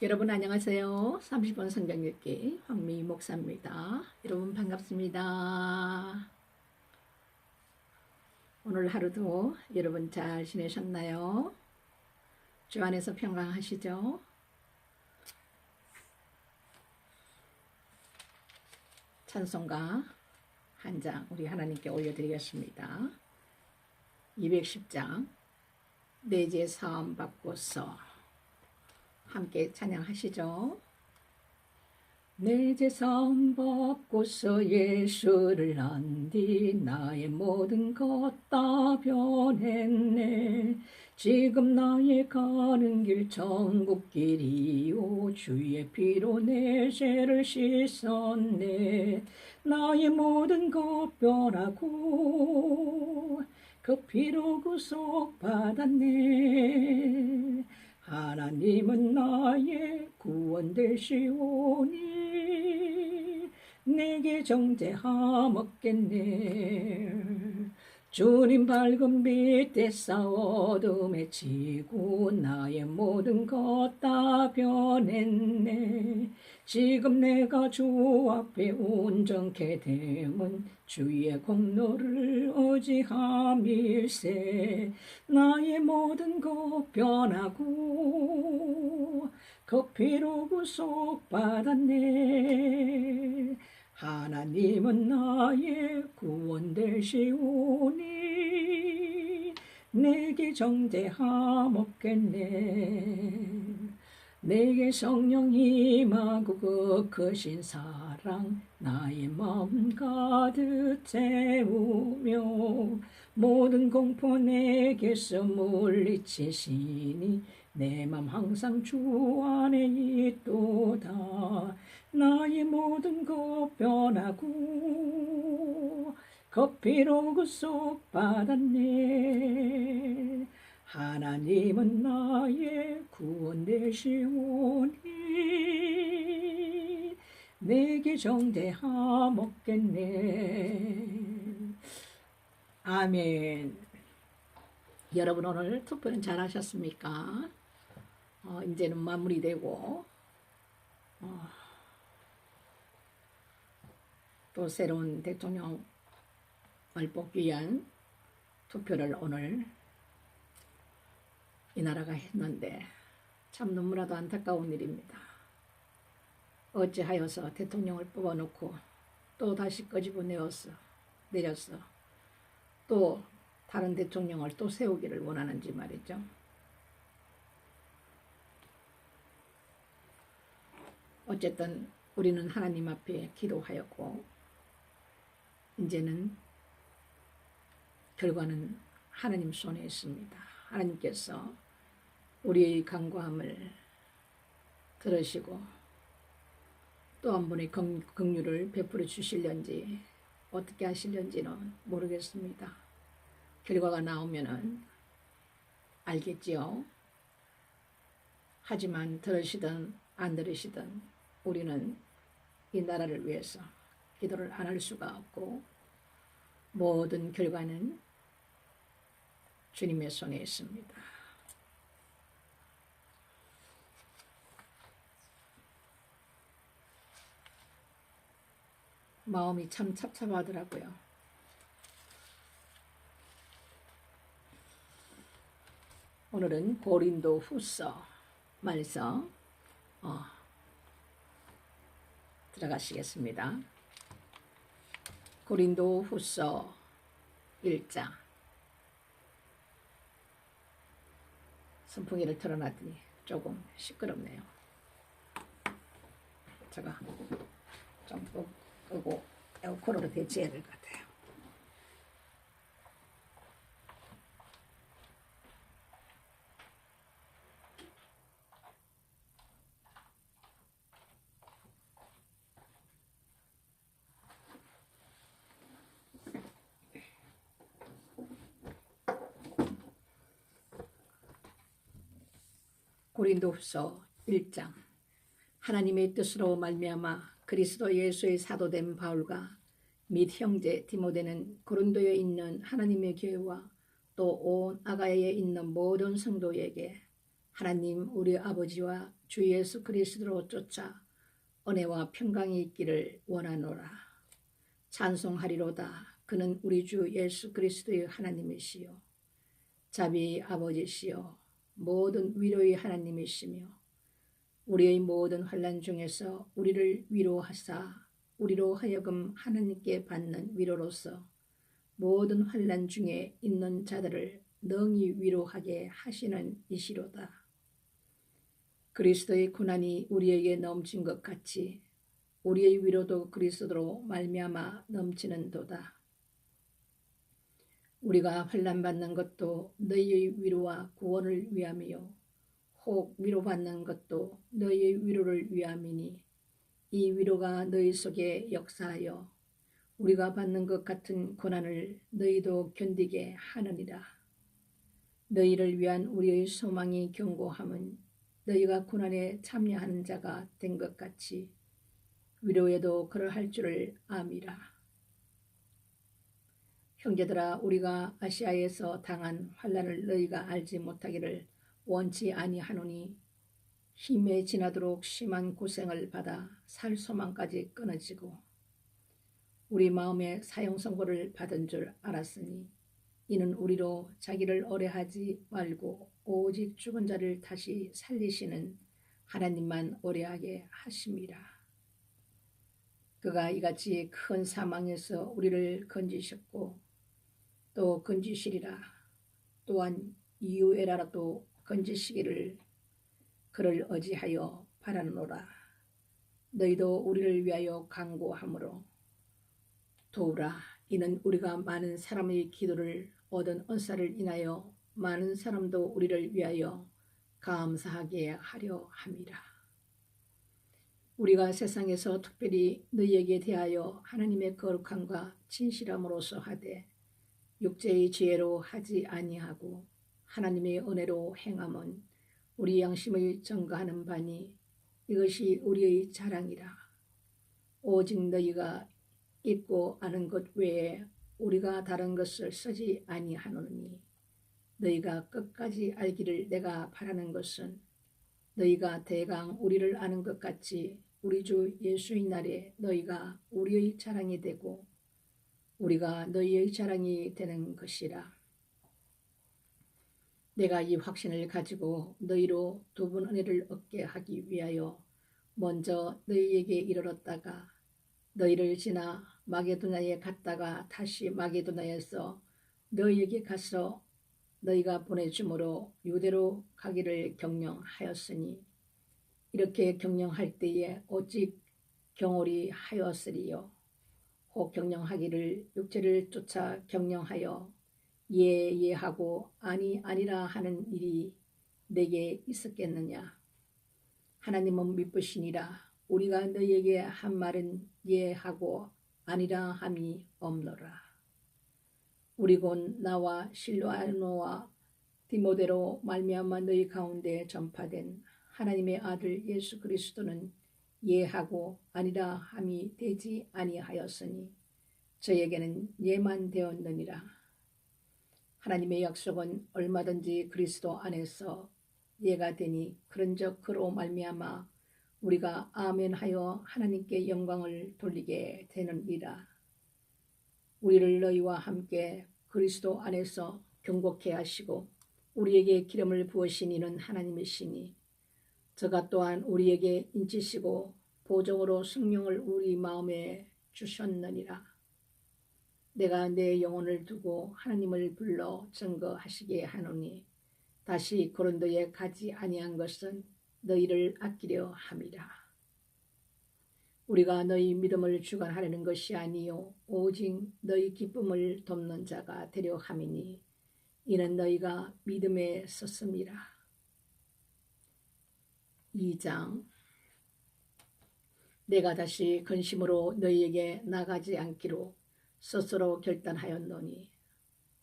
여러분 안녕하세요. 30분 성경 읽기 황미 목사입니다. 여러분 반갑습니다. 오늘 하루도 여러분 잘 지내셨나요? 주 안에서 평강하시죠? 찬송가 한 장 우리 하나님께 올려드리겠습니다. 210장 내 죄 사함 받고서 함께 찬양하시죠. 내 죄 사함 받고서 예수를 안 뒤 나의 모든 것 다 변했네. 지금 나의 가는 길 천국 길이요 주의 피로 내 죄를 씻었네. 나의 모든 것 변하고 그 피로 구속받았네. 하나님은 나의 구원 되시오니 내게 정죄함없겠네. 주님 밝은 빛에 싸워 어둠에 지고 나의 모든 것 다 변했네. 지금 내가 주 앞에 온전케 됨은 주의 공로를 의지함일세. 나의 모든 것 변하고 그 피로 구속받았네. 하나님은 나의 구원 되시오니 내게 정죄함없겠네. 내게 성령 임하고 그 크신 사랑 나의 마음 가득 채우며 모든 공포 내게서 물리치시니 내 맘 항상 주 안에 있도다. 나의 모든 것 변하고 그 피로 구속받았네. 하나님은 나의 구원 되시오니 내게 정죄함없겠네. 아멘. 여러분 오늘 투표는 잘 하셨습니까? 이제는 마무리되고 또 새로운 대통령을 뽑기 위한 투표를 오늘 이 나라가 했는데 참 너무나도 안타까운 일입니다. 어찌하여서 대통령을 뽑아놓고 또 다시 끄집어 내려서 또 다른 대통령을 또 세우기를 원하는지 말이죠. 어쨌든 우리는 하나님 앞에 기도하였고 이제는 결과는 하나님 손에 있습니다. 하나님께서 우리의 간구함을 들으시고 또 한 번의 긍휼을 베풀어 주실런지 어떻게 하실런지는 모르겠습니다. 결과가 나오면은 알겠지요. 하지만 들으시든 안 들으시든 우리는 이 나라를 위해서 기도를 안 할 수가 없고 모든 결과는 주님의 손에 있습니다. 마음이 참 찹찹하더라고요. 오늘은 고린도 후서 말서 들어가시겠습니다. 고린도 후서 1장. 선풍기를 틀어놨더니 조금 시끄럽네요. 제가 좀 끄고 에어컨으로 대체해야 될 것 같아요. 고린도후서 1장. 하나님의 뜻으로 말미암아 그리스도 예수의 사도된 바울과 및 형제 디모데는 고린도에 있는 하나님의 교회와 또 온 아가야에 있는 모든 성도에게 하나님 우리 아버지와 주 예수 그리스도로 쫓아 은혜와 평강이 있기를 원하노라. 찬송하리로다. 그는 우리 주 예수 그리스도의 하나님이시요 자비의 아버지시요 모든 위로의 하나님이시며 우리의 모든 환난 중에서 우리를 위로하사 우리로 하여금 하나님께 받는 위로로서 모든 환난 중에 있는 자들을 능히 위로하게 하시는 이시로다. 그리스도의 고난이 우리에게 넘친 것 같이 우리의 위로도 그리스도로 말미암아 넘치는도다. 우리가 환난 받는 것도 너희의 위로와 구원을 위함이요 혹 위로받는 것도 너희의 위로를 위함이니 이 위로가 너희 속에 역사하여 우리가 받는 것 같은 고난을 너희도 견디게 하느니라. 너희를 위한 우리의 소망이 견고함은 너희가 고난에 참여하는 자가 된 것 같이 위로에도 그러할 줄을 암이라. 형제들아, 우리가 아시아에서 당한 환난을 너희가 알지 못하기를 원치 아니하노니 힘에 지나도록 심한 고생을 받아 살 소망까지 끊어지고 우리 마음에 사형 선고를 받은 줄 알았으니 이는 우리로 자기를 오래하지 말고 오직 죽은 자를 다시 살리시는 하나님만 오래하게 하심이라. 그가 이같이 큰 사망에서 우리를 건지셨고 또 건지시리라. 또한 이후에라도 건지시기를 그를 의지하여 바라노라. 너희도 우리를 위하여 간구함으로 도우라. 이는 우리가 많은 사람의 기도를 얻은 은사를 인하여 많은 사람도 우리를 위하여 감사하게 하려 함이라. 우리가 세상에서 특별히 너희에게 대하여 하나님의 거룩함과 진실함으로써 하되 육체의 지혜로 하지 아니하고 하나님의 은혜로 행함은 우리 양심의 증거하는 바니 이것이 우리의 자랑이라. 오직 너희가 읽고 아는 것 외에 우리가 다른 것을 쓰지 아니하노니 너희가 끝까지 알기를 내가 바라는 것은 너희가 대강 우리를 아는 것 같이 우리 주 예수의 날에 너희가 우리의 자랑이 되고 우리가 너희의 자랑이 되는 것이라. 내가 이 확신을 가지고 너희로 두 번 은혜를 얻게 하기 위하여 먼저 너희에게 이르렀다가 너희를 지나 마게도냐에 갔다가 다시 마게도냐에서 너희에게 가서 너희가 보내줌으로 유대로 가기를 경영하였으니 이렇게 경영할 때에 오직 경홀히 하였으리요 혹 경영하기를 육체를 쫓아 경영하여 예하고 아니라 하는 일이 내게 있었겠느냐. 하나님은 미쁘시니라. 우리가 너희에게 한 말은 예하고 아니라 함이 없노라. 우리 곧 나와 실로아노와 디모데로 말미암아 너희 가운데 전파된 하나님의 아들 예수 그리스도는 예하고 아니라 함이 되지 아니하였으니 저에게는 예만 되었느니라. 하나님의 약속은 얼마든지 그리스도 안에서 예가 되니 그런즉 그로 말미암아 우리가 아멘하여 하나님께 영광을 돌리게 되느니라. 우리를 너희와 함께 그리스도 안에서 경고케 하시고 우리에게 기름을 부으신 이는 하나님이시니 저가 또한 우리에게 인치시고 보정으로 성령을 우리 마음에 주셨느니라. 내가 내 영혼을 두고 하나님을 불러 증거하시게 하노니 다시 고린도에 가지 아니한 것은 너희를 아끼려 함이라. 우리가 너희 믿음을 주관하려는 것이 아니요 오직 너희 기쁨을 돕는 자가 되려 함이니 이는 너희가 믿음에 섰음이라. 2장. 내가 다시 근심으로 너희에게 나가지 않기로 스스로 결단하였노니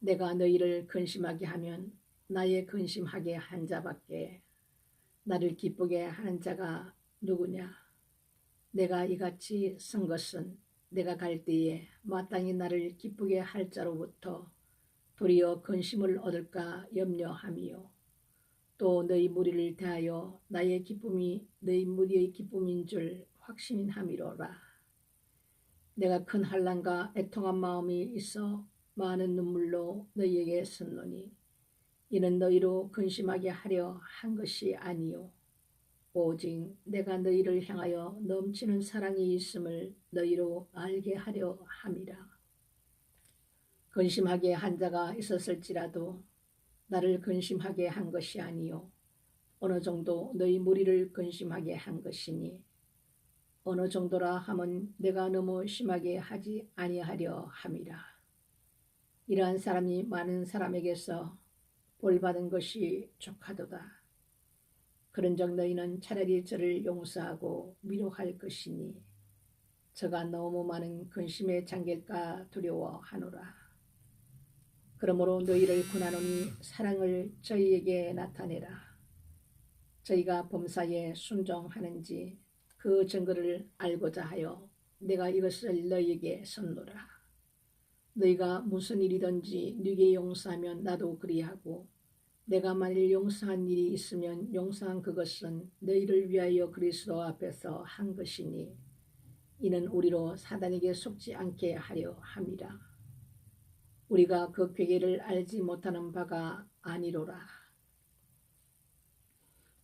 내가 너희를 근심하게 하면 나의 근심하게 한 자밖에 나를 기쁘게 하는 자가 누구냐. 내가 이같이 쓴 것은 내가 갈 때에 마땅히 나를 기쁘게 할 자로부터 도리어 근심을 얻을까 염려함이요 또 너희 무리를 대하여 나의 기쁨이 너희 무리의 기쁨인 줄 확신함이로라. 내가 큰 환난과 애통한 마음이 있어 많은 눈물로 너희에게 썼노니 이는 너희로 근심하게 하려 한 것이 아니요 오직 내가 너희를 향하여 넘치는 사랑이 있음을 너희로 알게 하려 함이라. 근심하게 한 자가 있었을지라도 나를 근심하게 한 것이 아니요 어느 정도 너희 무리를 근심하게 한 것이니 어느 정도라 함은 내가 너무 심하게 하지 아니하려 함이라. 이러한 사람이 많은 사람에게서 벌받은 것이 족하도다. 그런즉 너희는 차라리 저를 용서하고 위로할 것이니 저가 너무 많은 근심에 잠길까 두려워하노라. 그러므로 너희를 권하노니 사랑을 저희에게 나타내라. 저희가 범사에 순종하는지 그 증거를 알고자 하여 내가 이것을 너희에게 선노라. 너희가 무슨 일이든지 네게 용서하면 나도 그리하고 내가 만일 용서한 일이 있으면 용서한 그것은 너희를 위하여 그리스도 앞에서 한 것이니 이는 우리로 사단에게 속지 않게 하려 함이라. 우리가 그 괴계를 알지 못하는 바가 아니로라.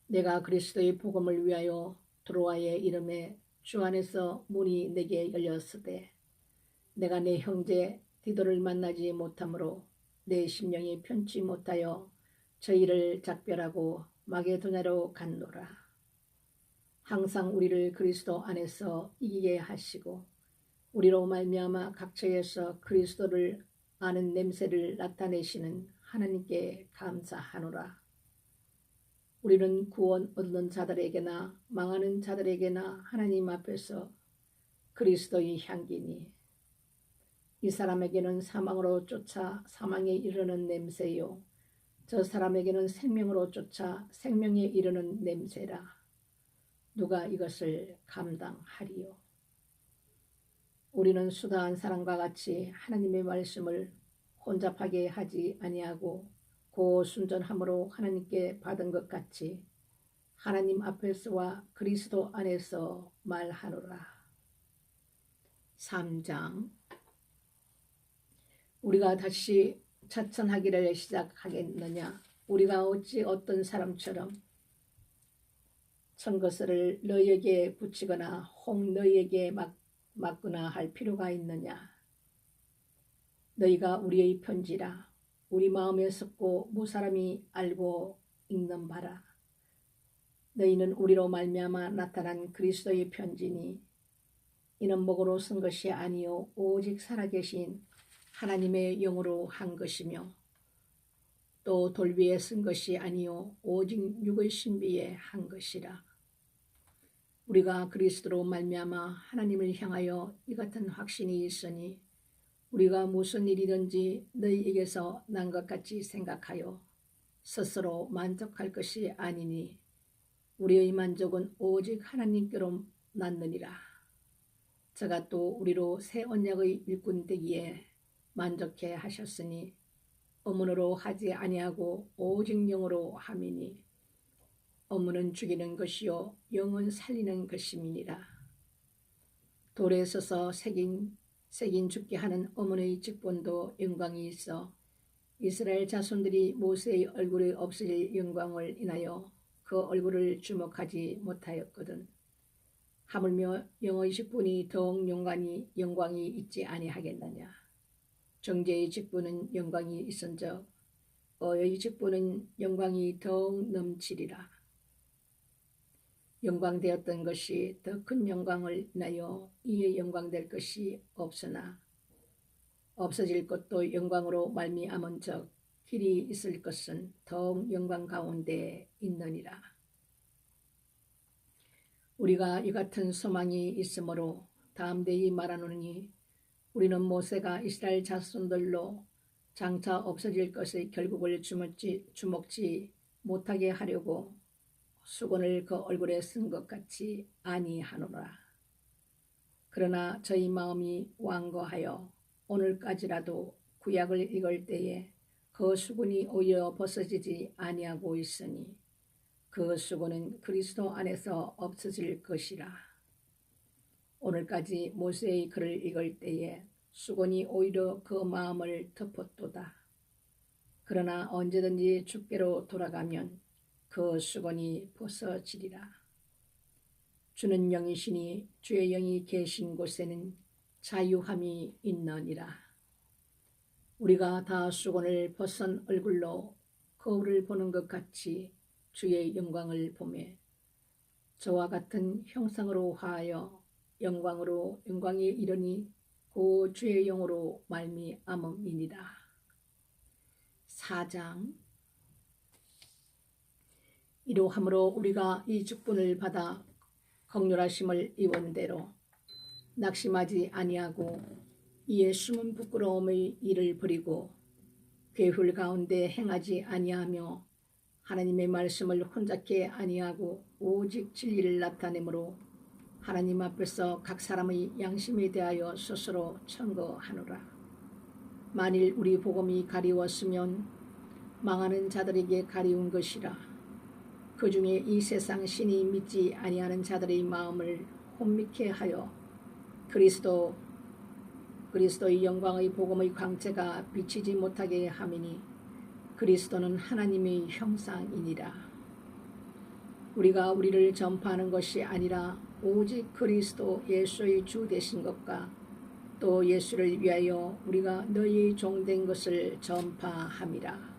내가 그리스도의 복음을 위하여 드로아의 이름에 주 안에서 문이 내게 열렸으되 내가 내 형제 디도를 만나지 못하므로 내 심령이 편치 못하여 저희를 작별하고 마게도냐로 갔노라. 항상 우리를 그리스도 안에서 이기게 하시고 우리로 말미암아 각처에서 그리스도를 아는 냄새를 나타내시는 하나님께 감사하노라. 우리는 구원 얻는 자들에게나 망하는 자들에게나 하나님 앞에서 그리스도의 향기니 이 사람에게는 사망으로 쫓아 사망에 이르는 냄새요 저 사람에게는 생명으로 쫓아 생명에 이르는 냄새라. 누가 이것을 감당하리요? 우리는 수다한 사람과 같이 하나님의 말씀을 혼잡하게 하지 아니하고 고순전함으로 하나님께 받은 것 같이 하나님 앞에서와 그리스도 안에서 말하노라. 3장. 우리가 다시 자천하기를 시작하겠느냐? 우리가 어찌 어떤 사람처럼 청거스를 너희에게 붙이거나 혹 너희에게 맞거나 할 필요가 있느냐? 너희가 우리의 편지라 우리 마음에 섞고 무사람이 알고 읽는 바라. 너희는 우리로 말미암아 나타난 그리스도의 편지니 이는 목으로 쓴 것이 아니요 오직 살아계신 하나님의 영으로 한 것이며 또 돌 위에 쓴 것이 아니요 오직 육의 신비에 한 것이라. 우리가 그리스도로 말미암아 하나님을 향하여 이 같은 확신이 있으니 우리가 무슨 일이든지 너희에게서 난 것 같이 생각하여 스스로 만족할 것이 아니니 우리의 만족은 오직 하나님께로 났느니라. 저가 또 우리로 새 언약의 일꾼 되기에 만족해 하셨으니 어문으로 하지 아니하고 오직 영으로 함이니 어문은 죽이는 것이요 영은 살리는 것임이니라. 돌에 서서 새긴 죽게 하는 어문의 직분도 영광이 있어 이스라엘 자손들이 모세의 얼굴에 없어질 영광을 인하여 그 얼굴을 주목하지 못하였거든. 하물며 영의 직분이 더욱 영광이 있지 아니하겠느냐. 정죄의 직분은 영광이 있은즉 의의 직분은 영광이 더욱 넘치리라. 영광되었던 것이 더 큰 영광을 인하여 이에 영광될 것이 없으나 없어질 것도 영광으로 말미암은즉 길이 있을 것은 더욱 영광 가운데 있느니라. 우리가 이 같은 소망이 있으므로 다음대이 말하노니 우리는 모세가 이스라엘 자손들로 장차 없어질 것의 결국을 주목지 못하게 하려고 수건을 그 얼굴에 쓴 것 같이 아니하노라. 그러나 저희 마음이 완고하여 오늘까지라도 구약을 읽을 때에 그 수건이 오히려 벗어지지 아니하고 있으니 그 수고는 그리스도 안에서 없어질 것이라. 오늘까지 모세의 글을 읽을 때에 수곤이 오히려 그 마음을 덮었도다. 그러나 언제든지 주께로 돌아가면 그 수곤이 벗어지리라. 주는 영이시니 주의 영이 계신 곳에는 자유함이 있느니라. 우리가 다 수곤을 벗은 얼굴로 거울을 보는 것 같이 주의 영광을 보매 저와 같은 형상으로 화하여 영광으로 영광에 이르니 그 주의 영으로 말미암음이니라. 4장. 이러함으로 우리가 이 직분을 받아 긍휼하심을 입은 대로 낙심하지 아니하고 이에 숨은 부끄러움의 일을 버리고 괴훌 가운데 행하지 아니하며 하나님의 말씀을 혼잡게 아니하고 오직 진리를 나타내므로 하나님 앞에서 각 사람의 양심에 대하여 스스로 청구하노라. 만일 우리 복음이 가리웠으면 망하는 자들에게 가리운 것이라. 그 중에 이 세상 신이 믿지 아니하는 자들의 마음을 혼미케 하여 그리스도의 영광의 복음의 광채가 비치지 못하게 함이니 그리스도는 하나님의 형상이니라. 우리가 우리를 전파하는 것이 아니라 오직 그리스도 예수의 주 되신 것과 또 예수를 위하여 우리가 너희의 종된 것을 전파함이라.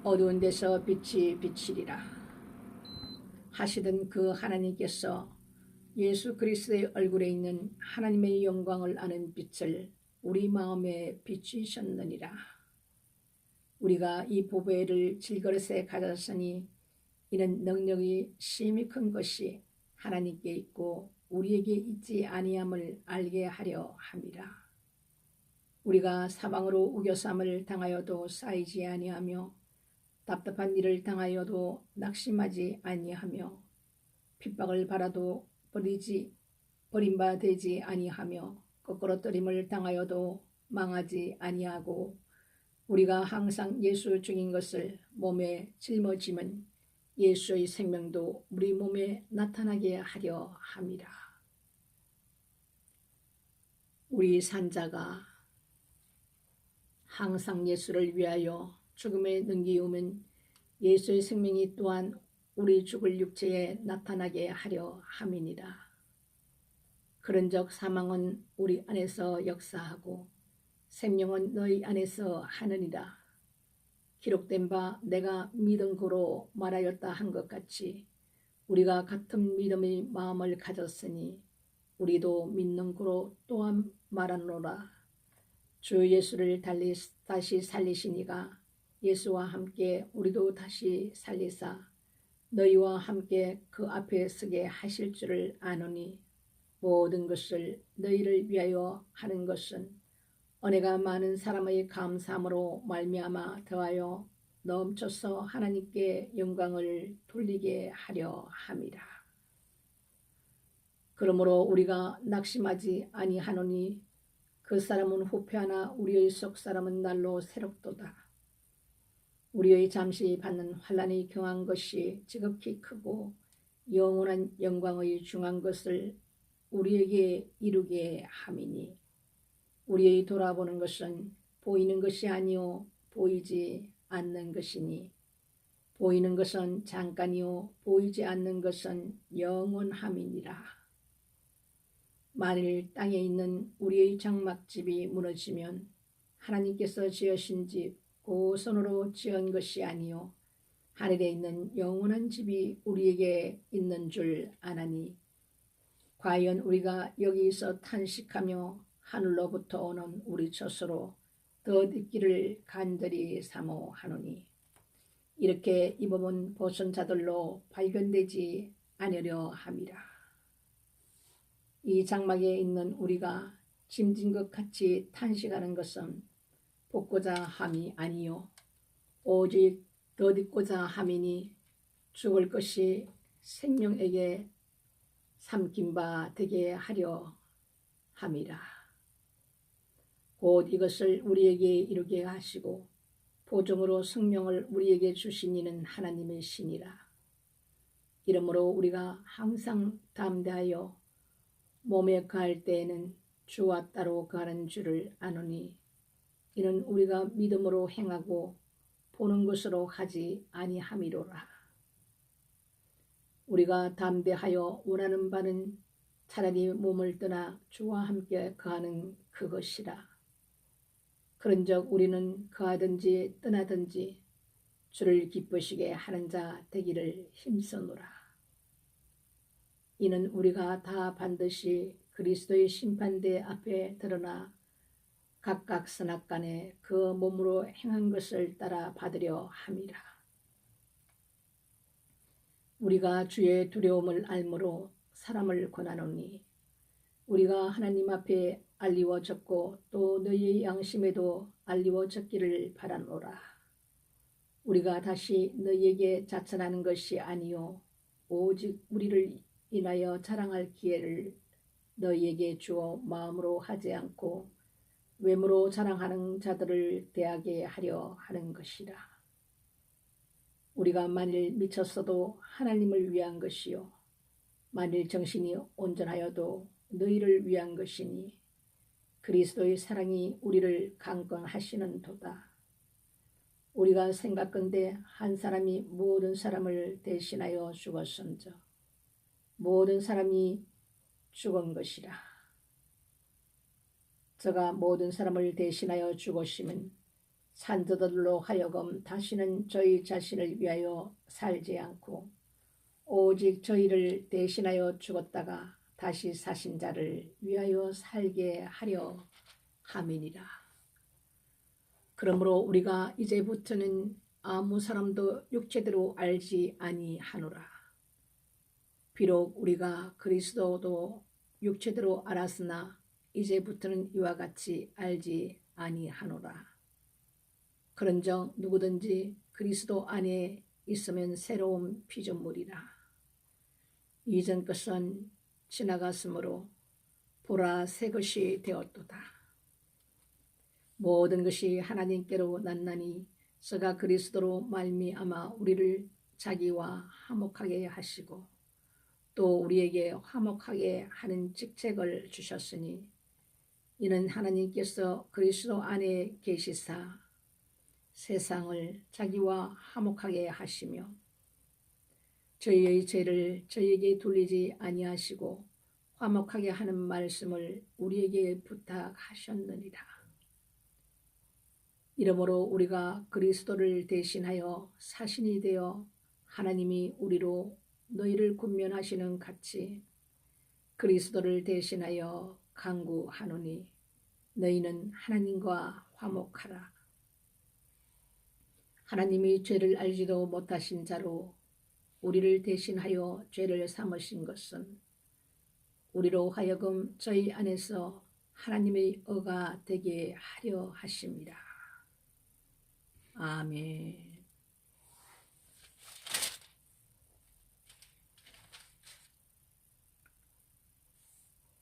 어두운 데서 빛이 비치리라 하시던 그 하나님께서 예수 그리스도의 얼굴에 있는 하나님의 영광을 아는 빛을 우리 마음에 비추셨느니라. 우리가 이 보배를 질그릇에 가졌으니 이는 능력이 심히 큰 것이 하나님께 있고 우리에게 있지 아니함을 알게 하려 함이라. 우리가 사방으로 우겨쌈을 당하여도 쌓이지 아니하며 답답한 일을 당하여도 낙심하지 아니하며 핍박을 받아도 버림받지 아니하며 거꾸로 떨림을 당하여도 망하지 아니하고 우리가 항상 예수 중인 것을 몸에 짊어짐은 예수의 생명도 우리 몸에 나타나게 하려 함이라. 우리 산자가 항상 예수를 위하여 죽음에 넘기움은 예수의 생명이 또한 우리 죽을 육체에 나타나게 하려 함이니라. 그런즉 사망은 우리 안에서 역사하고 생명은 너희 안에서 하느니라. 기록된 바 내가 믿은 고로 말하였다 한 것 같이 우리가 같은 믿음의 마음을 가졌으니 우리도 믿는 고로 또한 말하노라. 주 예수를 다시 살리시니가 예수와 함께 우리도 다시 살리사 너희와 함께 그 앞에 서게 하실 줄을 아노니 모든 것을 너희를 위하여 하는 것은 은혜가 많은 사람의 감사함으로 말미암아 더하여 넘쳐서 하나님께 영광을 돌리게 하려 함이라. 그러므로 우리가 낙심하지 아니하노니 그 사람은 후패하나 우리의 속사람은 날로 새롭도다. 우리의 잠시 받는 환난이 경한 것이 지극히 크고 영원한 영광의 중한 것을 우리에게 이루게 함이니 우리의 돌아보는 것은 보이는 것이 아니요 보이지 않는 것이니 보이는 것은 잠깐이요 보이지 않는 것은 영원함이니라. 만일 땅에 있는 우리의 장막집이 무너지면 하나님께서 지으신 집 그 손으로 지은 것이 아니요 하늘에 있는 영원한 집이 우리에게 있는 줄 아나니 과연 우리가 여기서 탄식하며 하늘로부터 오는 우리 젖으로 덧입기를 간절히 사모하노니 이렇게 이 몸은 벗은 자들로 발견되지 않으려 함이라. 이 장막에 있는 우리가 짐진 것 같이 탄식하는 것은 벗고자 함이 아니요 오직 덧입고자 함이니 죽을 것이 생명에게 삼킨 바 되게 하려 함이라. 곧 이것을 우리에게 이루게 하시고 보증으로 생명을 우리에게 주신 이는 하나님의 신이라. 이러므로 우리가 항상 담대하여 몸에 가할 때에는 주와 따로 가는 줄을 아노니 이는 우리가 믿음으로 행하고 보는 것으로 하지 아니함이로라. 우리가 담대하여 원하는 바는 차라리 몸을 떠나 주와 함께 거하는 그것이라. 그런즉 우리는 거하든지 떠나든지 주를 기쁘시게 하는 자 되기를 힘쓰노라. 이는 우리가 다 반드시 그리스도의 심판대 앞에 드러나 각각 선악간에 그 몸으로 행한 것을 따라 받으려 함이라. 우리가 주의 두려움을 알므로 사람을 권하노니 우리가 하나님 앞에 알리워졌고 또 너희의 양심에도 알리워졌기를 바라노라. 우리가 다시 너희에게 자천하는 것이 아니요 오직 우리를 인하여 자랑할 기회를 너희에게 주어 마음으로 하지 않고 외모로 자랑하는 자들을 대하게 하려 하는 것이라. 우리가 만일 미쳤어도 하나님을 위한 것이요 만일 정신이 온전하여도 너희를 위한 것이니 그리스도의 사랑이 우리를 강권하시는 도다. 우리가 생각건대 한 사람이 모든 사람을 대신하여 죽었은즉 모든 사람이 죽은 것이라. 저가 모든 사람을 대신하여 죽으심은 산자들로 하여금 다시는 저희 자신을 위하여 살지 않고 오직 저희를 대신하여 죽었다가 다시 사신 자를 위하여 살게 하려 함이니라. 그러므로 우리가 이제부터는 아무 사람도 육체대로 알지 아니하노라. 비록 우리가 그리스도도 육체대로 알았으나 이제부터는 이와 같이 알지 아니하노라. 그런즉 누구든지 그리스도 안에 있으면 새로운 피조물이라. 이전 것은 지나갔으므로 보라 새 것이 되었도다. 모든 것이 하나님께로 났나니 저가 그리스도로 말미암아 우리를 자기와 화목하게 하시고 또 우리에게 화목하게 하는 직책을 주셨으니 이는 하나님께서 그리스도 안에 계시사 세상을 자기와 화목하게 하시며 저희의 죄를 저희에게 돌리지 아니하시고 화목하게 하는 말씀을 우리에게 부탁하셨느니라. 이러므로 우리가 그리스도를 대신하여 사신이 되어 하나님이 우리로 너희를 권면하시는 같이 그리스도를 대신하여 간구하노니 너희는 하나님과 화목하라. 하나님이 죄를 알지도 못하신 자로 우리를 대신하여 죄를 삼으신 것은 우리로 하여금 저희 안에서 하나님의 의가 되게 하려 하심이라. 아멘.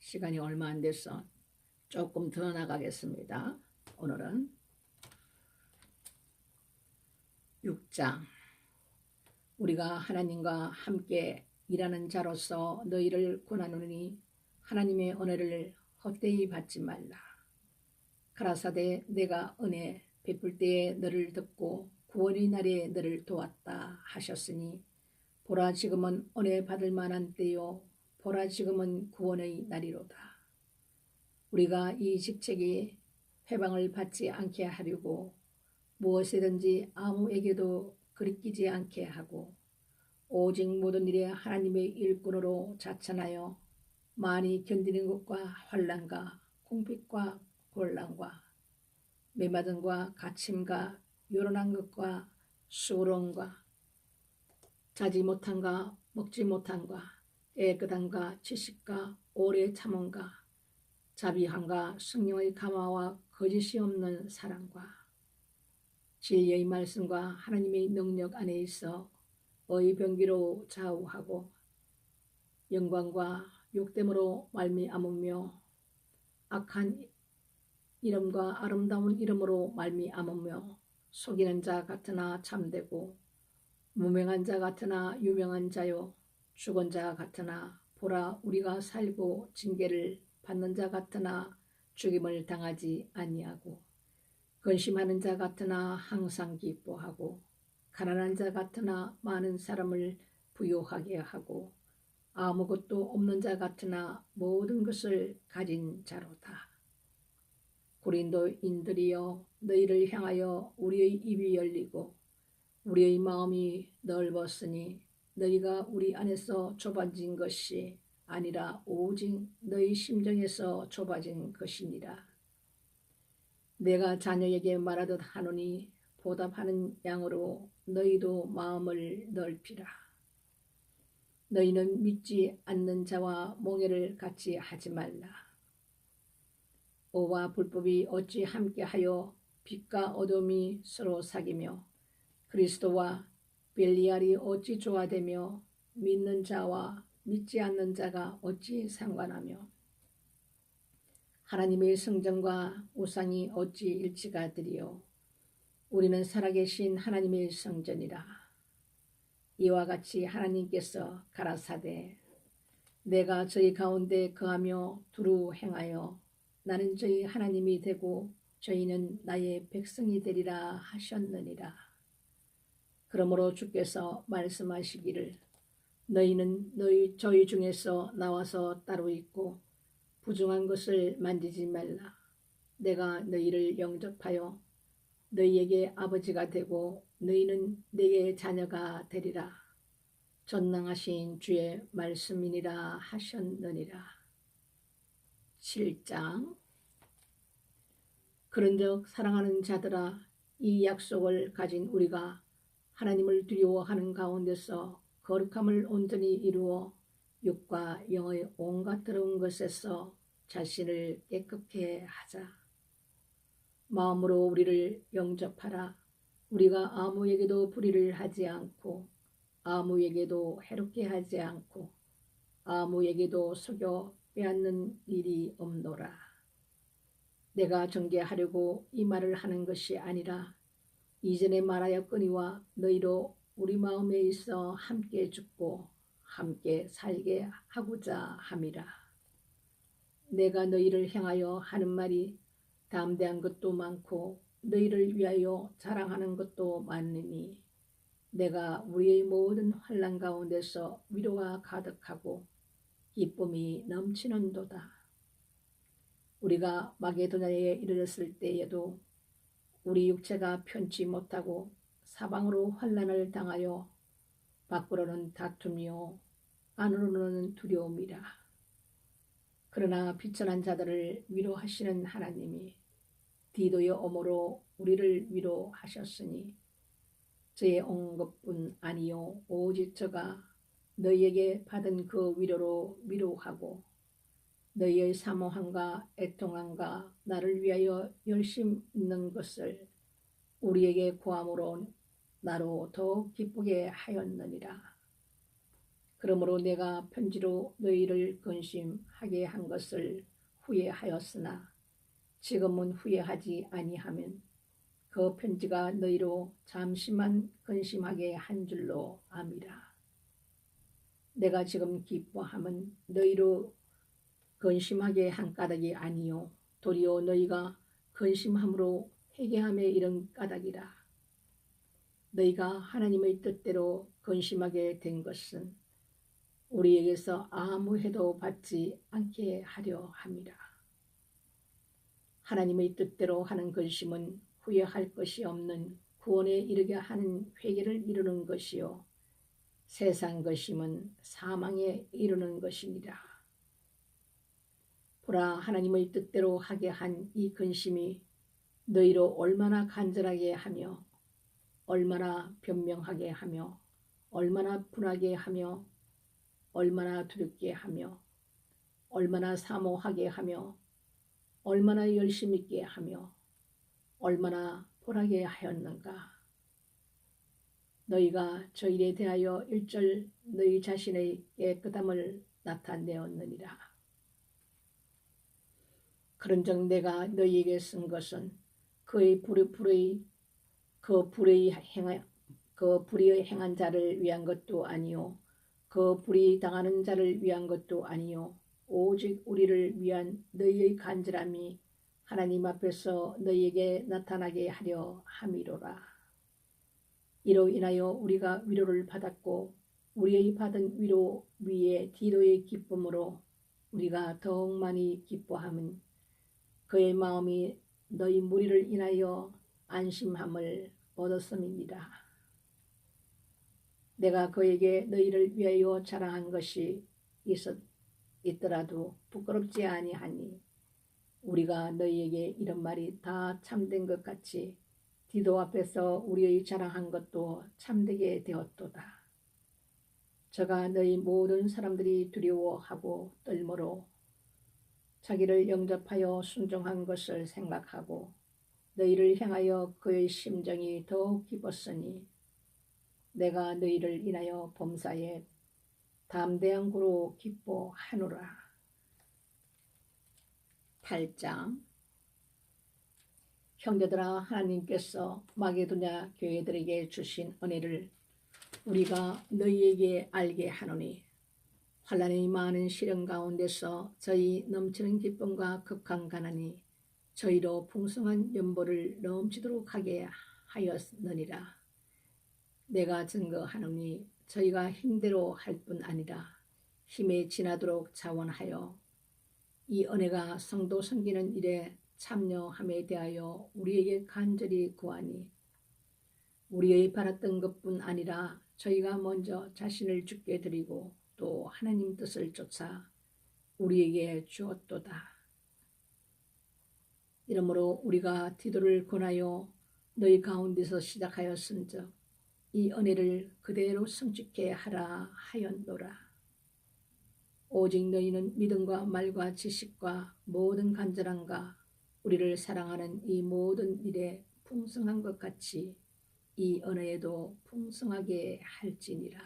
시간이 얼마 안 돼서 조금 더 나가겠습니다. 오늘은 6장. 우리가 하나님과 함께 일하는 자로서 너희를 권하노니 하나님의 은혜를 헛되이 받지 말라. 가라사대 내가 은혜 베풀 때에 너를 듣고 구원의 날에 너를 도왔다 하셨으니 보라 지금은 은혜 받을 만한 때요 보라 지금은 구원의 날이로다. 우리가 이 직책이 회방을 받지 않게 하려고 무엇이든지 아무에게도 그리끼지 않게 하고 오직 모든 일에 하나님의 일꾼으로 자천하여 많이 견디는 것과 환난과 궁핍과 곤란과 메마름과 갇힘과 요란한 것과 수고로움과 자지 못함과 먹지 못함과 깨끗함과 지식과 오래 참음과 자비함과 성령의 감화와 거짓이 없는 사랑과 진리의 말씀과 하나님의 능력 안에 있어 의병기로 좌우하고 영광과 욕됨으로 말미암으며 악한 이름과 아름다운 이름으로 말미암으며 속이는 자 같으나 참되고 무명한 자 같으나 유명한 자요 죽은 자 같으나 보라 우리가 살고 징계를 받는 자 같으나 죽임을 당하지 아니하고 근심하는 자 같으나 항상 기뻐하고 가난한 자 같으나 많은 사람을 부유하게 하고 아무것도 없는 자 같으나 모든 것을 가진 자로다. 고린도인들이여 너희를 향하여 우리의 입이 열리고 우리의 마음이 넓었으니 너희가 우리 안에서 좁아진 것이 아니라 오직 너희 심정에서 좁아진 것이니라. 내가 자녀에게 말하듯 하노니 보답하는 양으로 너희도 마음을 넓히라. 너희는 믿지 않는 자와 몽해를 같이 하지 말라. 오와 불법이 어찌 함께하여 빛과 어둠이 서로 사귀며 그리스도와 벨리알이 어찌 조화되며 믿는 자와 믿지 않는 자가 어찌 상관하며 하나님의 성전과 우상이 어찌 일치가 되리요. 우리는 살아계신 하나님의 성전이라. 이와 같이 하나님께서 가라사대 내가 저희 가운데 거하며 두루 행하여 나는 저희 하나님이 되고 저희는 나의 백성이 되리라 하셨느니라. 그러므로 주께서 말씀하시기를 너희는 저희 중에서 나와서 따로 있고 부정한 것을 만지지 말라. 내가 너희를 영접하여 너희에게 아버지가 되고 너희는 내게 자녀가 되리라. 전능하신 주의 말씀이니라 하셨느니라. 7장. 그런즉 사랑하는 자들아 이 약속을 가진 우리가 하나님을 두려워하는 가운데서 거룩함을 온전히 이루어 육과 영의 온갖 더러운 것에서 자신을 깨끗게 하자. 마음으로 우리를 영접하라. 우리가 아무에게도 불의를 하지 않고 아무에게도 해롭게 하지 않고 아무에게도 속여 빼앗는 일이 없노라. 내가 정죄하려고 이 말을 하는 것이 아니라 이전에 말하였거니와 너희로 우리 마음에 있어 함께 죽고 함께 살게 하고자 함이라. 내가 너희를 향하여 하는 말이 담대한 것도 많고 너희를 위하여 자랑하는 것도 많으니 내가 우리의 모든 환난 가운데서 위로가 가득하고 기쁨이 넘치는도다. 우리가 마게도냐에 이르렀을 때에도 우리 육체가 편치 못하고 사방으로 환난을 당하여 밖으로는 다툼이요 안으로는 두려움이라. 그러나 비천한 자들을 위로하시는 하나님이 디도의 어머로 우리를 위로하셨으니 저의 온 것뿐 아니요 오직 저가 너희에게 받은 그 위로로 위로하고 너희의 사모함과 애통함과 나를 위하여 열심 있는 것을 우리에게 구함으로 나로 더욱 기쁘게 하였느니라. 그러므로 내가 편지로 너희를 근심하게 한 것을 후회하였으나 지금은 후회하지 아니하면 그 편지가 너희로 잠시만 근심하게 한 줄로 암이라. 내가 지금 기뻐함은 너희로 근심하게 한 까닭이 아니요 도리어 너희가 근심함으로 회개함에 이른 까닭이라. 너희가 하나님의 뜻대로 근심하게 된 것은 우리에게서 아무 해도 받지 않게 하려 함이라. 하나님의 뜻대로 하는 근심은 후회할 것이 없는 구원에 이르게 하는 회개를 이루는 것이요 세상 근심은 사망에 이르는 것이니라. 보라, 하나님의 뜻대로 하게 한 이 근심이 너희로 얼마나 간절하게 하며 얼마나 변명하게 하며 얼마나 분하게 하며 얼마나 두렵게 하며 얼마나 사모하게 하며 얼마나 열심 있게 하며 얼마나 보라게 하였는가. 너희가 저 일에 대하여 일절 너희 자신의 깨끗함을 나타내었느니라. 그런즉 내가 너희에게 쓴 것은 그의 그 불의의 행한 자를 위한 것도 아니요 그 불의 당하는 자를 위한 것도 아니요 오직 우리를 위한 너희의 간절함이 하나님 앞에서 너희에게 나타나게 하려 함이로라. 이로 인하여 우리가 위로를 받았고 우리의 받은 위로 위에 디도의 기쁨으로 우리가 더욱 많이 기뻐함은 그의 마음이 너희 무리를 인하여 안심함을 얻었음이니라. 내가 그에게 너희를 위하여 자랑한 것이 있더라도 부끄럽지 아니하니 우리가 너희에게 이런 말이 다 참된 것 같이 디도 앞에서 우리의 자랑한 것도 참되게 되었도다. 저가 너희 모든 사람들이 두려워하고 떨므로 자기를 영접하여 순종한 것을 생각하고 너희를 향하여 그의 심정이 더욱 깊었으니 내가 너희를 인하여 범사에 담대한 구로 기뻐하노라. 8장. 형제들아, 하나님께서 마게도냐 교회들에게 주신 은혜를 우리가 너희에게 알게 하노니 환난이 많은 시련 가운데서 저희 넘치는 기쁨과 극한 가난이 저희로 풍성한 연보를 넘치도록 하게 하였느니라. 내가 증거하노니 저희가 힘대로 할 뿐 아니라 힘에 지나도록 자원하여 이 은혜가 성도 섬기는 일에 참여함에 대하여 우리에게 간절히 구하니 우리의 바랐던 것뿐 아니라 저희가 먼저 자신을 주께 드리고 또 하나님 뜻을 쫓아 우리에게 주었도다. 이러므로 우리가 디도를 권하여 너희 가운데서 시작하였은즉 이 은혜를 그대로 성취케 하라 하였노라. 오직 너희는 믿음과 말과 지식과 모든 간절함과 우리를 사랑하는 이 모든 일에 풍성한 것 같이 이 은혜에도 풍성하게 할지니라.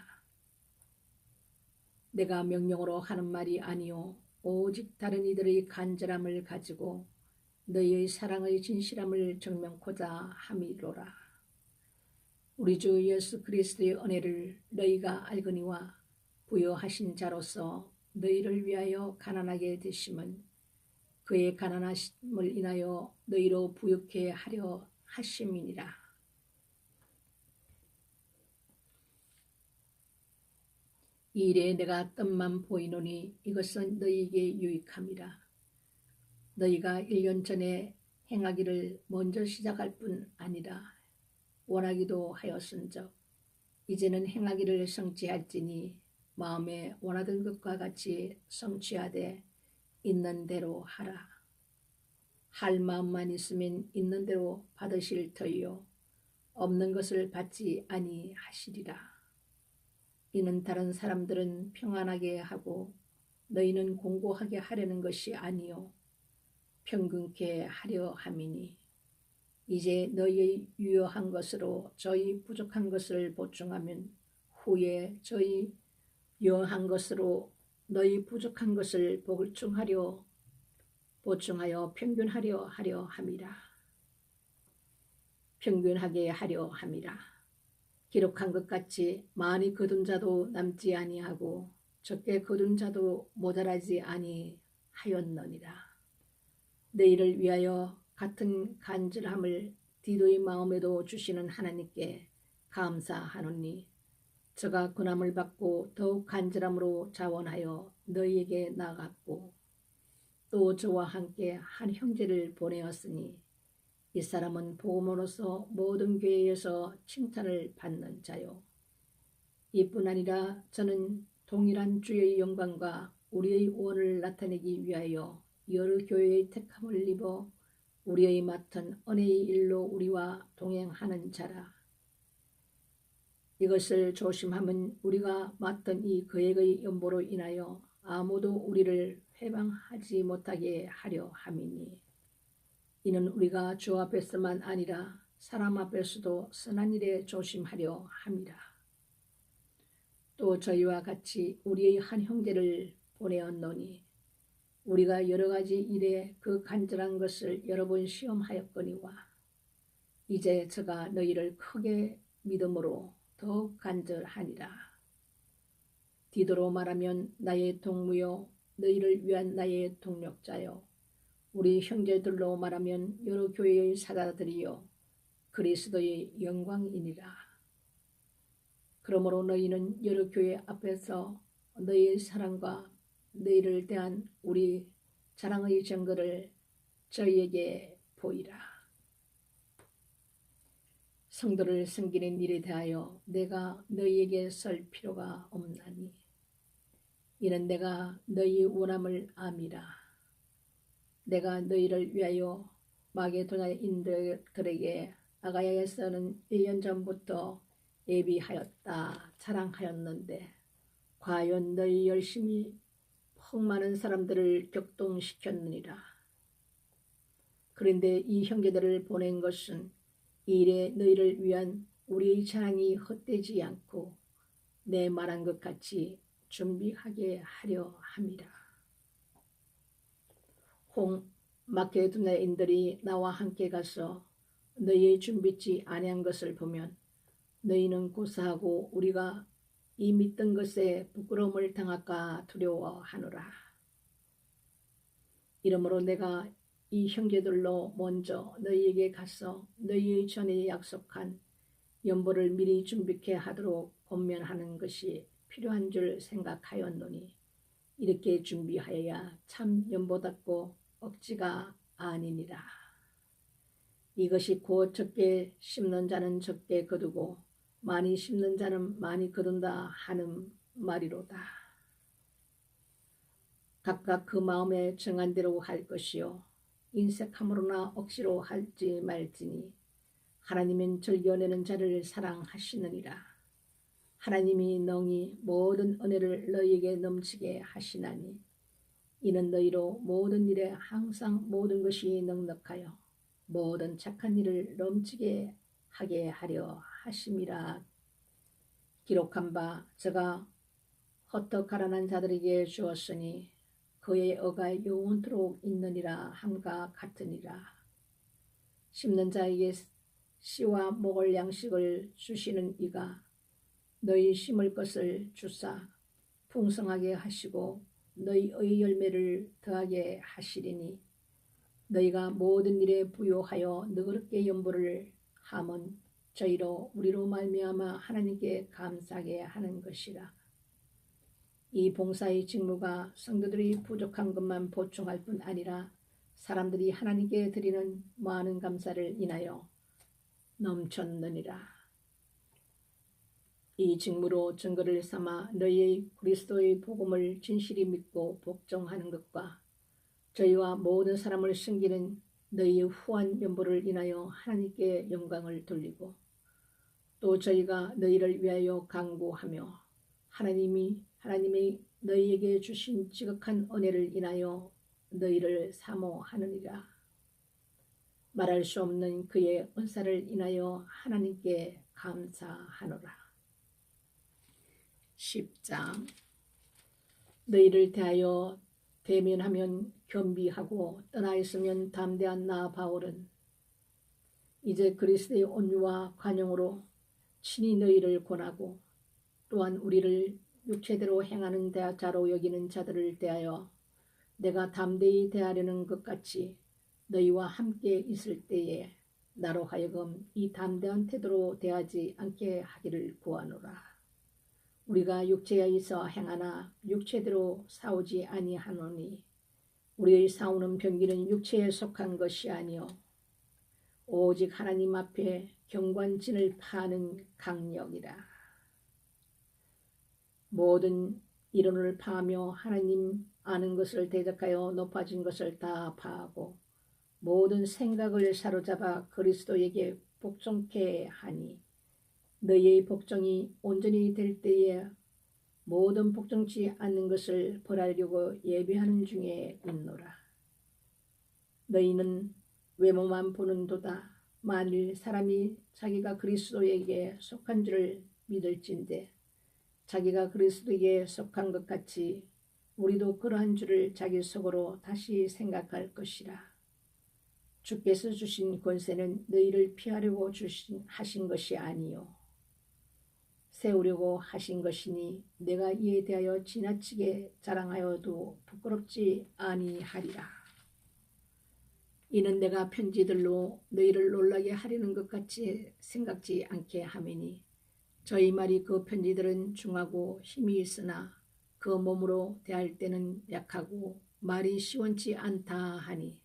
내가 명령으로 하는 말이 아니요 오직 다른 이들의 간절함을 가지고 너희의 사랑의 진실함을 증명코자 함이로라. 우리 주 예수 그리스도의 은혜를 너희가 알거니와 부여하신 자로서 너희를 위하여 가난하게 되심은 그의 가난하심을 인하여 너희로 부유케 하려 하심이니라. 이 일에 내가 뜻만 보이노니 이것은 너희에게 유익함이라. 너희가 1년 전에 행하기를 먼저 시작할 뿐 아니라 원하기도 하였은즉 이제는 행하기를 성취할지니 마음에 원하던 것과 같이 성취하되 있는 대로 하라. 할 마음만 있으면 있는 대로 받으실 터이요 없는 것을 받지 아니하시리라. 이는 다른 사람들은 평안하게 하고 너희는 공고하게 하려는 것이 아니요 평균케 하려 함이니 이제 너희의 유효한 것으로 저희 부족한 것을 보충하면 후에 저희 유효한 것으로 너희 부족한 것을 보충하여 평균하게 하려 함이라. 기록한 것 같이 많이 거둔 자도 남지 아니하고 적게 거둔 자도 모자라지 아니하였느니라. 너희를 위하여 같은 간절함을 디도의 마음에도 주시는 하나님께 감사하노니 저가 고난을 받고 더욱 간절함으로 자원하여 너희에게 나아갔고 또 저와 함께 한 형제를 보내었으니 이 사람은 복음으로서 모든 교회에서 칭찬을 받는 자요. 이뿐 아니라 저는 동일한 주의 영광과 우리의 원을 나타내기 위하여 여러 교회의 택함을 입어 우리의 맡은 은혜의 일로 우리와 동행하는 자라. 이것을 조심하면 우리가 맡은 이 거액의 연보로 인하여 아무도 우리를 회방하지 못하게 하려 함이니 이는 우리가 주 앞에서만 아니라 사람 앞에서도 선한 일에 조심하려 함이라. 또 저희와 같이 우리의 한 형제를 보내었노니 우리가 여러 가지 일에 그 간절한 것을 여러 번 시험하였거니와 이제 저가 너희를 크게 믿음으로 더욱 간절하니라. 디도로 말하면 나의 동무요 너희를 위한 나의 동력자요 우리 형제들로 말하면 여러 교회의 사자들이요 그리스도의 영광이니라. 그러므로 너희는 여러 교회 앞에서 너희의 사랑과 너희를 대한 우리 자랑의 증거를 저희에게 보이라. 성도를 섬기는 일에 대하여 내가 너희에게 설 필요가 없나니 이는 내가 너희 원함을 암이라. 내가 너희를 위하여 마게도냐인들에게 아가야에서는 1년 전부터 예비하였다 자랑하였는데 과연 너희 열심히 많은 사람들을 격동시켰느니라. 그런데 이 형제들을 보낸 것은 이 일에 너희를 위한 우리의 자랑이 헛되지 않고 내 말한 것 같이 준비하게 하려 함이라. 마게도냐인들이 나와 함께 가서 너희의 준비치 아니한 것을 보면 너희는 고사하고 우리가 이 믿던 것에 부끄러움을 당할까 두려워하노라. 이러므로 내가 이 형제들로 먼저 너희에게 가서 너희의 전에 약속한 연보를 미리 준비케 하도록 권면하는 것이 필요한 줄 생각하였노니 이렇게 준비하여야 참 연보답고 억지가 아니니라. 이것이 곧 적게 심는 자는 적게 거두고 많이 심는 자는 많이 거둔다 하는 말이로다. 각각 그 마음에 정한 대로 할 것이요 인색함으로나 억지로 할지 말지니 하나님은 즐겨내는 자를 사랑하시느니라. 하나님이 능히 모든 은혜를 너희에게 넘치게 하시나니 이는 너희로 모든 일에 항상 모든 것이 넉넉하여 모든 착한 일을 넘치게 하게 하려 하심이라. 기록한 바 저가 헛되이 가난한 자들에게 주었으니 그의 의가 영원토록 있느니라 함과 같으니라. 심는 자에게 씨와 먹을 양식을 주시는 이가 너희 심을 것을 주사 풍성하게 하시고 너희의 열매를 더하게 하시리니 너희가 모든 일에 부요하여 너그럽게 연보를 함은 저희로 우리로 말미암아 하나님께 감사하게 하는 것이라. 이 봉사의 직무가 성도들이 부족한 것만 보충할 뿐 아니라 사람들이 하나님께 드리는 많은 감사를 인하여 넘쳤느니라. 이 직무로 증거를 삼아 너희의 그리스도의 복음을 진실히 믿고 복종하는 것과 저희와 모든 사람을 섬기는 너희의 후한 연보를 인하여 하나님께 영광을 돌리고 또 저희가 너희를 위하여 간구하며 하나님이 너희에게 주신 지극한 은혜를 인하여 너희를 사모하느니라. 말할 수 없는 그의 은사를 인하여 하나님께 감사하노라. 10장 너희를 대하여 대면하면 겸비하고 떠나 있으면 담대한 나 바울은 이제 그리스도의 온유와 관용으로 친히 너희를 권하고 또한 우리를 육체대로 행하는 자로 여기는 자들을 대하여 내가 담대히 대하려는 것 같이 너희와 함께 있을 때에 나로 하여금 이 담대한 태도로 대하지 않게 하기를 구하노라. 우리가 육체에 있어 행하나 육체대로 싸우지 아니하노니 우리의 싸우는 병기는 육체에 속한 것이 아니요 오직 하나님 앞에 경관진을 파는 강력이라. 모든 이론을 파하며 하나님 아는 것을 대적하여 높아진 것을 다 파하고 모든 생각을 사로잡아 그리스도에게 복종케 하니 너희의 복종이 온전히 될 때에 모든 복종치 않는 것을 벌하려고 예비하는 중에 있노라. 너희는 외모만 보는도다. 만일 사람이 자기가 그리스도에게 속한 줄을 믿을진대 자기가 그리스도에게 속한 것 같이 우리도 그러한 줄을 자기 속으로 다시 생각할 것이라. 주께서 주신 권세는 너희를 피하려고 하신 것이 아니요 세우려고 하신 것이니 내가 이에 대하여 지나치게 자랑하여도 부끄럽지 아니하리라. 이는 내가 편지들로 너희를 놀라게 하려는 것 같이 생각지 않게 하매니 저희 말이 그 편지들은 중하고 힘이 있으나 그 몸으로 대할 때는 약하고 말이 시원치 않다 하니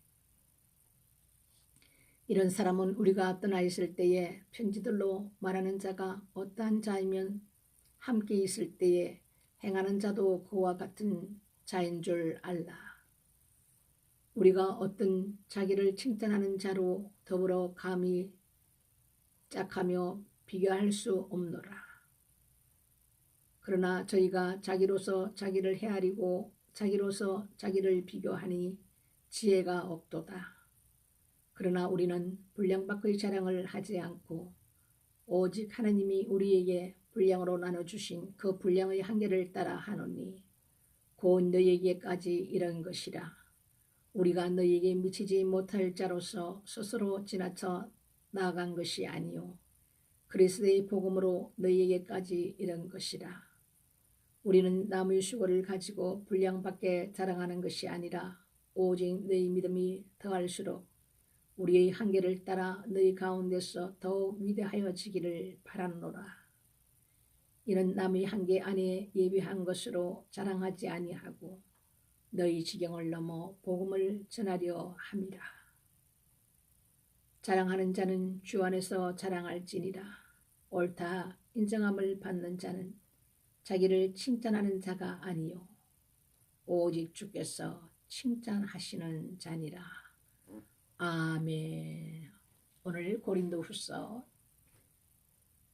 이런 사람은 우리가 떠나 있을 때에 편지들로 말하는 자가 어떠한 자이면 함께 있을 때에 행하는 자도 그와 같은 자인 줄 알라. 우리가 어떤 자기를 칭찬하는 자로 더불어 감히 짝하며 비교할 수 없노라. 그러나 저희가 자기로서 자기를 헤아리고 자기로서 자기를 비교하니 지혜가 없도다. 그러나 우리는 분량 밖의 자랑을 하지 않고 오직 하나님이 우리에게 분량으로 나눠주신 그 분량의 한계를 따라 하노니 곧 너희에게까지 이런 것이라. 우리가 너희에게 미치지 못할 자로서 스스로 지나쳐 나아간 것이 아니요 그리스도의 복음으로 너희에게까지 이런 것이라. 우리는 남의 수고를 가지고 분량 밖에 자랑하는 것이 아니라 오직 너희 믿음이 더할수록 우리의 한계를 따라 너희 가운데서 더욱 위대하여지기를 바라노라. 이는 남의 한계 안에 예비한 것으로 자랑하지 아니하고 너희 지경을 넘어 복음을 전하려 함이라. 자랑하는 자는 주 안에서 자랑할지니라. 옳다 인정함을 받는 자는 자기를 칭찬하는 자가 아니요 오직 주께서 칭찬하시는 자니라. 아멘. 오늘 고린도후서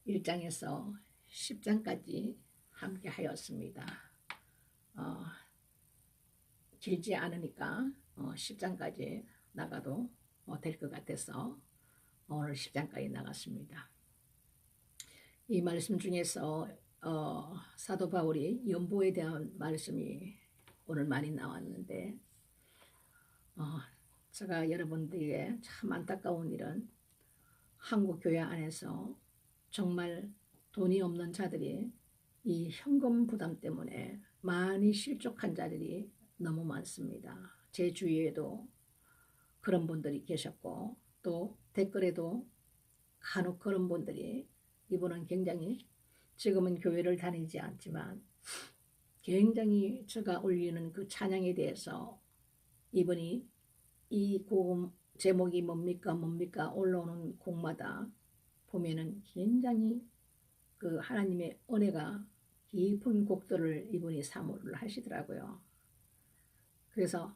1장에서 10장까지 함께 하였습니다. 길지 않으니까 10장까지 나가도 될 것 같아서 오늘 10장까지 나갔습니다. 이 말씀 중에서 사도 바울이 연보에 대한 말씀이 오늘 많이 나왔는데 제가 여러분들에게 참 안타까운 일은 한국 교회 안에서 정말 돈이 없는 자들이 이 현금 부담 때문에 많이 실족한 자들이 너무 많습니다. 제 주위에도 그런 분들이 계셨고 또 댓글에도 간혹 그런 분들이 이분은 굉장히 지금은 교회를 다니지 않지만 굉장히 제가 올리는 그 찬양에 대해서 이분이 이 곡 제목이 뭡니까 올라오는 곡마다 보면은 굉장히 그 하나님의 은혜가 깊은 곡들을 이분이 사모를 하시더라고요. 그래서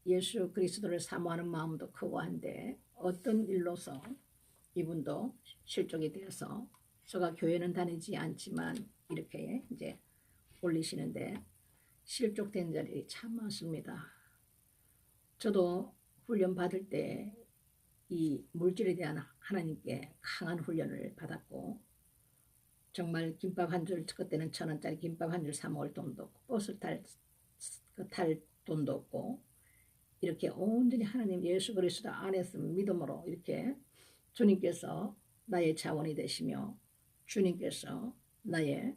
예수 그리스도를 사모하는 마음도 크고 한데 어떤 일로서 이분도 실족이 되어서 제가 교회는 다니지 않지만 이렇게 이제 올리시는데 실족된 자들이 참 많습니다. 저도 훈련 받을 때 이 물질에 대한 하나님께 강한 훈련을 받았고 정말 김밥 한 줄 그때는 1,000원짜리 김밥 한 줄 사 먹을 돈도 없고 버스 탈 돈도 없고 이렇게 온전히 하나님 예수 그리스도 안에서 믿음으로 이렇게 주님께서 나의 자원이 되시며 주님께서 나의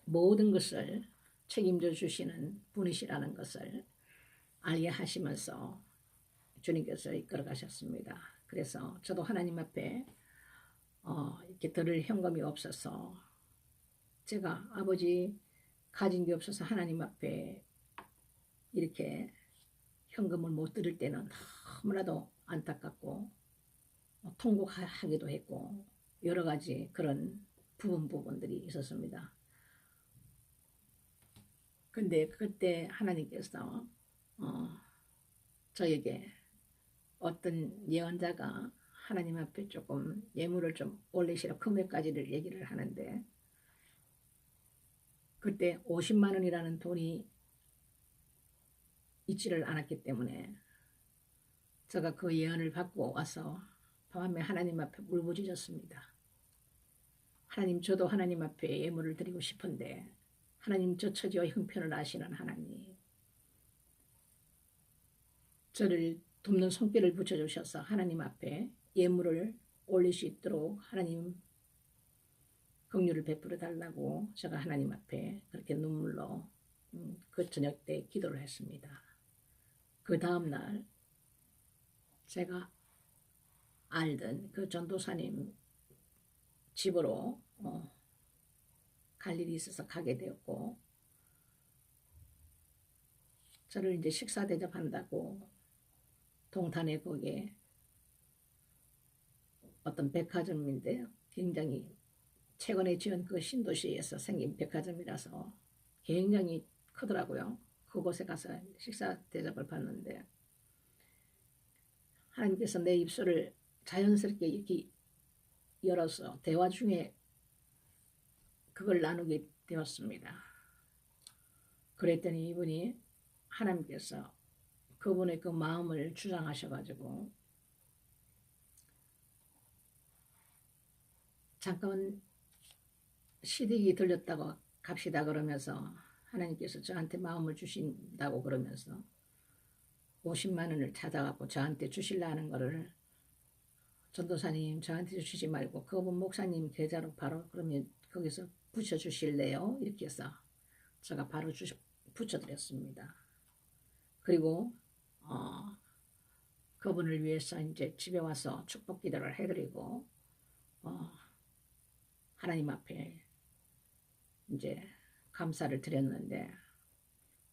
모든 것을 책임져 주시는 분이시라는 것을 알게 하시면서 주님께서 이끌어 가셨습니다. 그래서 저도 하나님 앞에 이렇게 들을 현금이 없어서 제가 아버지 가진 게 없어서 하나님 앞에 이렇게 현금을 못 드릴 때는 너무나도 안타깝고 통곡하기도 했고 여러 가지 그런 부분들이 있었습니다. 근데 그때 하나님께서 저에게 어떤 예언자가 하나님 앞에 조금 예물을 좀 올리시라 금액까지를 얘기를 하는데 그때 50만 원이라는 돈이 있지를 않았기 때문에 제가 그 예언을 받고 와서 밤에 하나님 앞에 울부짖었습니다. 하나님 저도 하나님 앞에 예물을 드리고 싶은데 하나님 저 처지와 형편을 아시는 하나님 저를 돕는 손길을 붙여주셔서 하나님 앞에 예물을 올릴 수 있도록 하나님 긍휼을 베풀어 달라고 제가 하나님 앞에 그렇게 눈물로 그 저녁 때 기도를 했습니다. 그 다음날 제가 알던 그 전도사님 집으로 갈 일이 있어서 가게 되었고, 저를 이제 식사 대접한다고 동탄에 거기에 어떤 백화점인데요. 굉장히 최근에 지은 그 신도시에서 생긴 백화점이라서 굉장히 크더라고요. 그곳에 가서 식사 대접을 받는데 하나님께서 내 입술을 자연스럽게 이렇게 열어서 대화 중에 그걸 나누게 되었습니다. 그랬더니 이분이 하나님께서 그분의 그 마음을 주장하셔가지고 잠깐 시댁이 들렸다고 갑시다 그러면서 하나님께서 저한테 마음을 주신다고 그러면서 50만 원을 찾아갖고 저한테 주실라는 거를 전도사님 저한테 주시지 말고 그분 목사님 계좌로 바로 그러면 거기서 붙여주실래요? 이렇게 해서 제가 바로 붙여드렸습니다. 그리고 그분을 위해서 이제 집에 와서 축복 기도를 해드리고 하나님 앞에 이제 감사를 드렸는데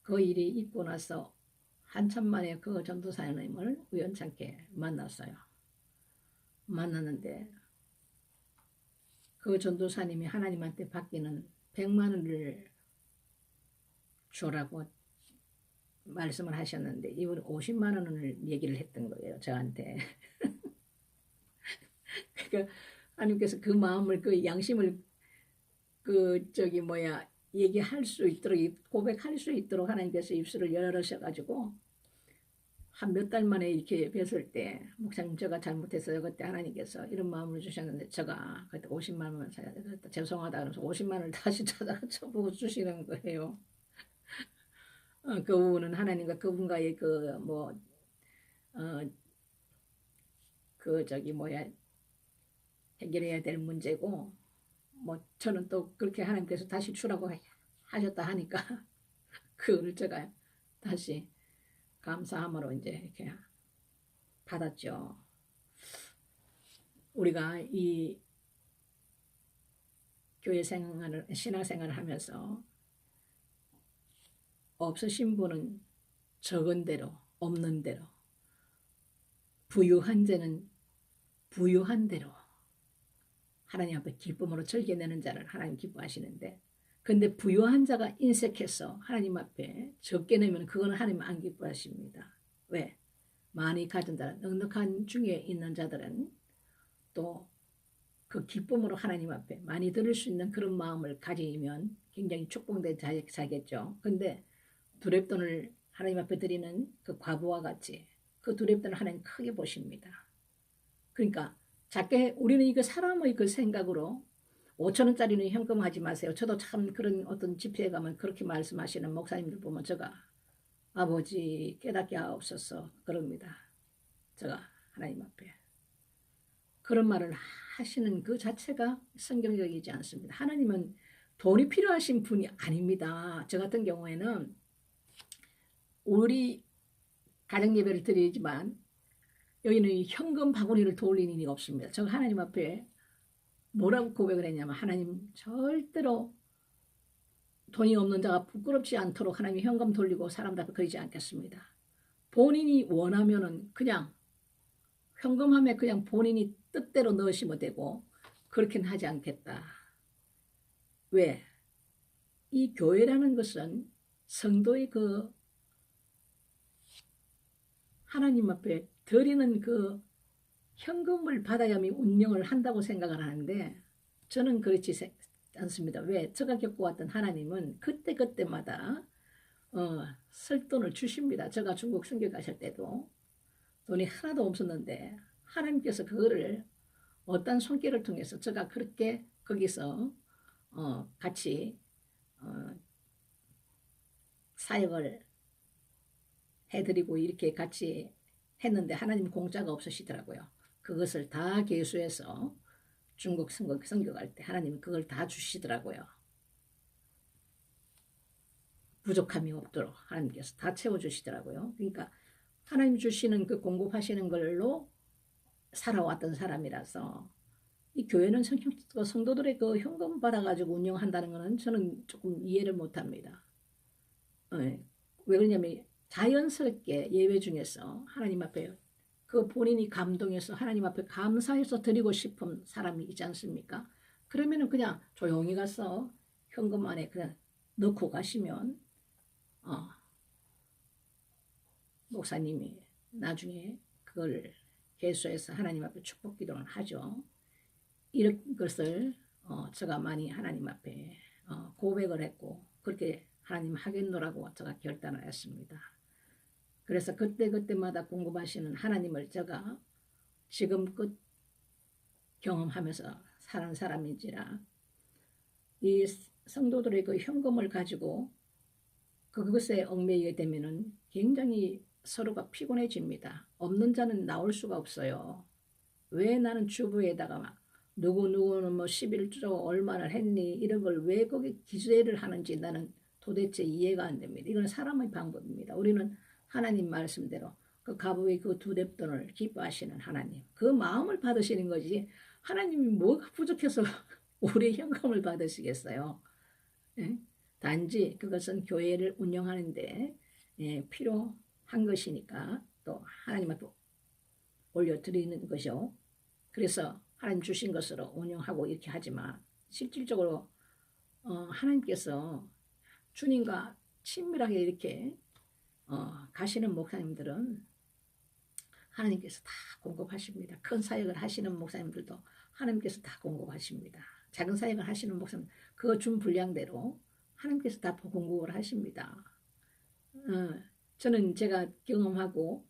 그 일이 있고 나서 한참 만에 그 전도사님을 우연찮게 만났어요. 만났는데 그 전도사님이 하나님한테 받기는 100만 원을 주라고 말씀을 하셨는데 이분이 50만 원을 얘기를 했던 거예요. 저한테. 그러니까 하나님께서 그 마음을 그 양심을 얘기할 수 있도록 고백할 수 있도록 하나님께서 입술을 열으셔가지고 한 몇 달 만에 이렇게 뵀을 때 목사님 제가 잘못했어요. 그때 하나님께서 이런 마음을 주셨는데 제가 그때 50만 원 죄송하다 그러면서 50만 원을 다시 찾아보고 주시는 거예요. 그 부분은 하나님과 그분과의 해결해야 될 문제고 저는 또 그렇게 하나님께서 다시 주라고 하셨다 하니까 그걸 제가 다시 감사함으로 이제 이렇게 받았죠. 우리가 이 교회 생활을 신앙생활을 하면서 없으신 분은 적은 대로 없는 대로 부유한 자는 부유한 대로 하나님 앞에 기쁨으로 즐겨내는 자를 하나님 기뻐하시는데 근데 부유한 자가 인색해서 하나님 앞에 적게 내면 그거는 하나님 안 기뻐하십니다. 왜? 많이 가진 자는 넉넉한 중에 있는 자들은 또 그 기쁨으로 하나님 앞에 많이 드릴 수 있는 그런 마음을 가지면 굉장히 축복된 자겠죠. 근데 두렙돈을 하나님 앞에 드리는 그 과부와 같이 그 두렙돈을 하나님 크게 보십니다. 그러니까 작게 우리는 이거 사람의 그 생각으로 5천 원짜리는 현금하지 마세요. 저도 참 그런 어떤 집회에 가면 그렇게 말씀하시는 목사님들 보면 제가 아버지 깨닫게 하옵소서 그럽니다. 제가 하나님 앞에 그런 말을 하시는 그 자체가 성경적이지 않습니다. 하나님은 돈이 필요하신 분이 아닙니다. 저 같은 경우에는 우리 가정예배를 드리지만 여기는 현금 바구니를 돌리는 일이 없습니다. 저 하나님 앞에 뭐라고 고백을 했냐면 하나님 절대로 돈이 없는 자가 부끄럽지 않도록 하나님 현금 돌리고 사람들 앞에 그러지 않겠습니다. 본인이 원하면은 그냥 현금함에 그냥 본인이 뜻대로 넣으시면 되고 그렇게는 하지 않겠다. 왜? 이 교회라는 것은 성도의 그 하나님 앞에 드리는 그 현금을 받아야만 운영을 한다고 생각을 하는데 저는 그렇지 않습니다. 왜? 제가 겪어왔던 하나님은 그때그때마다 쓸 돈을 주십니다. 제가 중국 선교 가실 때도 돈이 하나도 없었는데 하나님께서 그거를 어떤 손길을 통해서 제가 그렇게 거기서 같이 사역을 해드리고 이렇게 같이 했는데 하나님 공짜가 없으시더라고요. 그것을 다 계수해서 중국 선교 갈 때 하나님이 그걸 다 주시더라고요. 부족함이 없도록 하나님께서 다 채워주시더라고요. 그러니까 하나님 주시는 그 공급하시는 걸로 살아왔던 사람이라서 이 교회는 성도들의 그 현금 받아가지고 운영한다는 것은 저는 조금 이해를 못합니다. 왜 그러냐면 자연스럽게 예배 중에서 하나님 앞에 그 본인이 감동해서 하나님 앞에 감사해서 드리고 싶은 사람이 있지 않습니까? 그러면은 그냥 조용히 가서 현금 안에 그냥 넣고 가시면 목사님이 나중에 그걸 계수해서 하나님 앞에 축복 기도를 하죠. 이런 것을 제가 많이 하나님 앞에 고백을 했고 그렇게 하나님 하겠노라고 제가 결단을 했습니다. 그래서 그때마다 공급하시는 하나님을 제가 지금껏 경험하면서 사는 사람인지라 이 성도들의 그 현금을 가지고 그것에 얽매이게 되면은 굉장히 서로가 피곤해집니다. 없는 자는 나올 수가 없어요. 왜 나는 주부에다가 막 누구는 뭐 11조 얼마나 했니 이런 걸 왜 거기 기재를 하는지 나는 도대체 이해가 안 됩니다. 이건 사람의 방법입니다. 우리는 하나님 말씀대로 그 가부의 그 두 뎁돈을 기뻐하시는 하나님 그 마음을 받으시는 거지 하나님이 뭐가 부족해서 우리 현금을 받으시겠어요. 예? 단지 그것은 교회를 운영하는데 필요한 것이니까 또 하나님 앞에 올려드리는 것이요. 그래서 하나님 주신 것으로 운영하고 이렇게 하지만 실질적으로 하나님께서 주님과 친밀하게 이렇게 가시는 목사님들은 하나님께서 다 공급하십니다. 큰 사역을 하시는 목사님들도 하나님께서 다 공급하십니다. 작은 사역을 하시는 목사님 그거 준 분량대로 하나님께서 다 공급을 하십니다. 저는 제가 경험하고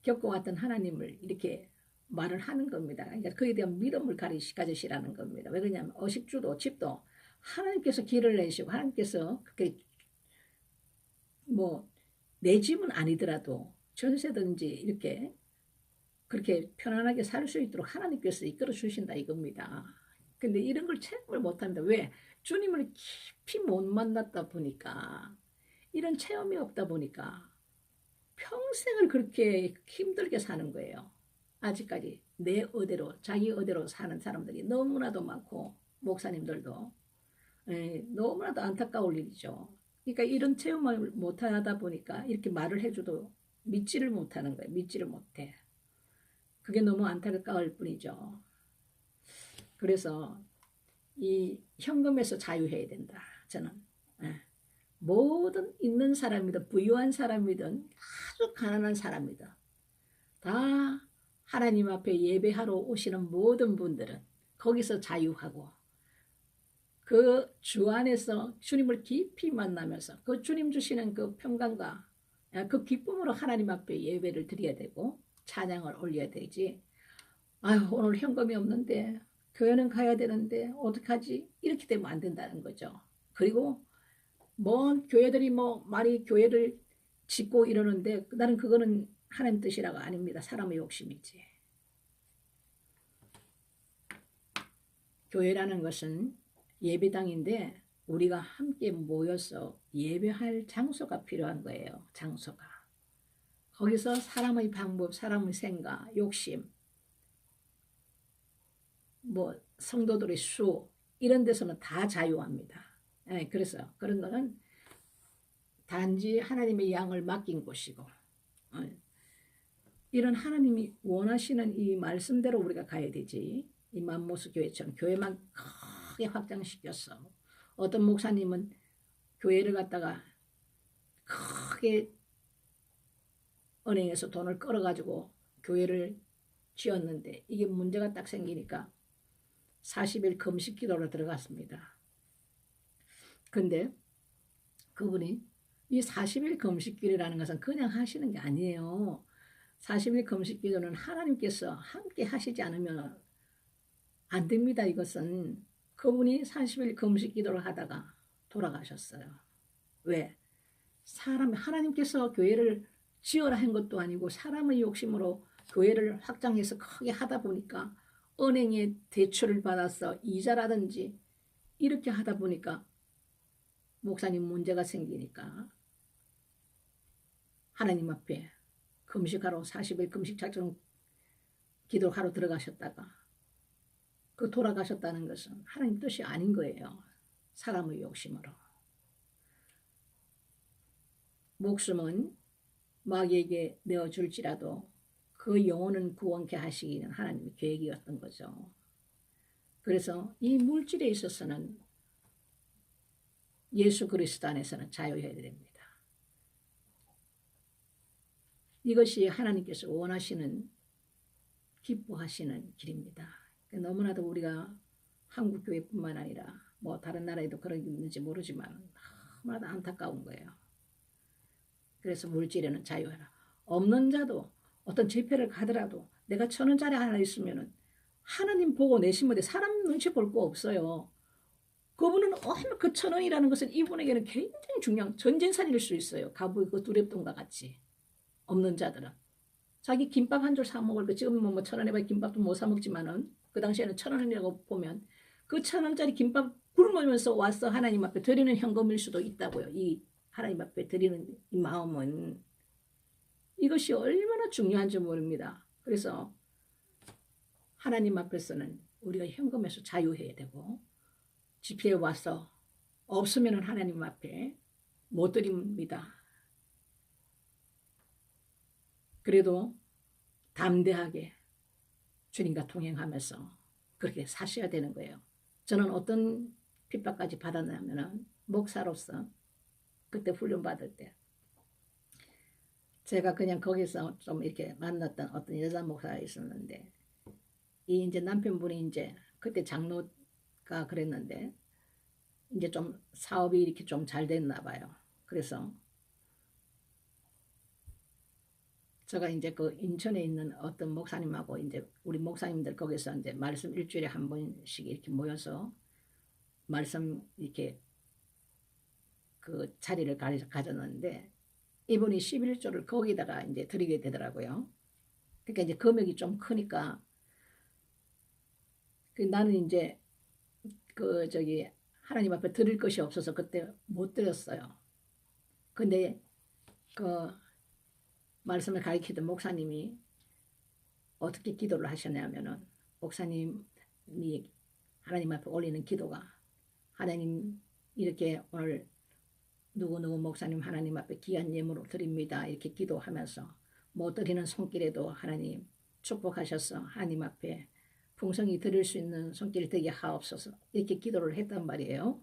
겪어왔던 하나님을 이렇게 말을 하는 겁니다. 그러니까 그에 대한 믿음을 가지시라는 겁니다. 왜 그러냐면 어식주도 집도 하나님께서 길을 내시고 하나님께서 그렇게 뭐 내 집은 아니더라도 전세든지 이렇게 그렇게 편안하게 살 수 있도록 하나님께서 이끌어 주신다 이겁니다. 근데 이런 걸 체험을 못합니다. 왜? 주님을 깊이 못 만났다 보니까 이런 체험이 없다 보니까 평생을 그렇게 힘들게 사는 거예요. 아직까지 내 의대로 자기 의대로 사는 사람들이 너무나도 많고 목사님들도 너무나도 안타까울 일이죠. 그러니까 이런 체험을 못하다 보니까 이렇게 말을 해줘도 믿지를 못하는 거예요. 믿지를 못해. 그게 너무 안타까울 뿐이죠. 그래서 이 현금에서 자유해야 된다. 저는 모든 있는 사람이든 부유한 사람이든 아주 가난한 사람이든 다 하나님 앞에 예배하러 오시는 모든 분들은 거기서 자유하고 그 주 안에서 주님을 깊이 만나면서 그 주님 주시는 그 평강과 그 기쁨으로 하나님 앞에 예배를 드려야 되고 찬양을 올려야 되지. 아유 오늘 현금이 없는데 교회는 가야 되는데 어떡하지? 이렇게 되면 안 된다는 거죠. 그리고 먼 교회들이 뭐 많이 교회를 짓고 이러는데 나는 그거는 하나님 뜻이라고 아닙니다. 사람의 욕심이지. 교회라는 것은 예배당인데 우리가 함께 모여서 예배할 장소가 필요한 거예요. 장소가. 거기서 사람의 방법, 사람의 생각, 욕심, 뭐 성도들의 수 이런 데서는 다 자유합니다. 그래서 그런 거는 단지 하나님의 양을 맡긴 곳이고 이런 하나님이 원하시는 이 말씀대로 우리가 가야 되지. 이 맘모스 교회처럼 교회만 크게 확장시켰어. 어떤 목사님은 교회를 갖다가 크게 은행에서 돈을 끌어가지고 교회를 지었는데 이게 문제가 딱 생기니까 40일 금식 기도로 들어갔습니다. 근데 그분이 이 40일 금식기도라는 것은 그냥 하시는 게 아니에요. 40일 금식기도는 하나님께서 함께 하시지 않으면 안 됩니다. 이것은 그분이 40일 금식기도를 하다가 돌아가셨어요. 왜? 하나님께서 교회를 지어라 한 것도 아니고 사람의 욕심으로 교회를 확장해서 크게 하다 보니까 은행에 대출을 받아서 이자라든지 이렇게 하다 보니까 목사님 문제가 생기니까 하나님 앞에 금식하러 40일 금식 작정 기도하러 들어가셨다가 그 돌아가셨다는 것은 하나님 뜻이 아닌 거예요. 사람의 욕심으로. 목숨은 마귀에게 내어줄지라도 그 영혼은 구원케 하시기는 하나님의 계획이었던 거죠. 그래서 이 물질에 있어서는 예수 그리스도 안에서는 자유해야 됩니다. 이것이 하나님께서 원하시는 기뻐하시는 길입니다. 너무나도 우리가 한국 교회뿐만 아니라 뭐 다른 나라에도 그런 게 있는지 모르지만 너무나도 안타까운 거예요. 그래서 물질에는 자유하라. 없는 자도 어떤 집회를 가더라도 내가 1,000원짜리 하나 있으면은 하나님 보고 내신 데 사람 눈치 볼 거 없어요. 그분은 그 1,000원이라는 것은 이분에게는 굉장히 중요한 전재산일 수 있어요. 가부의 그 두랩돈과 같이. 없는 자들은 자기 김밥 한 줄 사 먹을 거 지금 뭐 1,000원에 봐야 김밥도 못 사 먹지만은 그 당시에는 1,000원이라고 보면 그 1,000원짜리 김밥 굶으면서 와서 하나님 앞에 드리는 현금일 수도 있다고요. 이 하나님 앞에 드리는 이 마음은 이것이 얼마나 중요한지 모릅니다. 그래서 하나님 앞에서는 우리가 현금에서 자유해야 되고 집회에 와서 없으면 하나님 앞에 못 드립니다. 그래도 담대하게 주님과 동행하면서 그렇게 사셔야 되는 거예요. 저는 어떤 핍박까지 받았냐면 목사로서 그때 훈련 받을 때 제가 그냥 거기서 좀 이렇게 만났던 어떤 여자 목사가 있었는데 이 이제 남편분이 이제 그때 장로가 그랬는데 이제 좀 사업이 이렇게 좀 잘 됐나 봐요. 그래서 제가 이제 그 인천에 있는 어떤 목사님하고 이제 우리 목사님들 거기서 이제 말씀 일주일에 한 번씩 이렇게 모여서 말씀 이렇게 그 자리를 가졌는데 이분이 11조를 거기다가 이제 드리게 되더라고요. 그러니까 이제 금액이 좀 크니까 나는 이제 그 저기 하나님 앞에 드릴 것이 없어서 그때 못 드렸어요. 근데 그 말씀을 가르치던 목사님이 어떻게 기도를 하셨냐면은 목사님이 하나님 앞에 올리는 기도가 하나님 이렇게 오늘 누구누구 목사님 하나님 앞에 귀한 예물을 드립니다. 이렇게 기도하면서 못 드리는 손길에도 하나님 축복하셔서 하나님 앞에 풍성히 드릴 수 있는 손길이 되게 하옵소서 이렇게 기도를 했단 말이에요.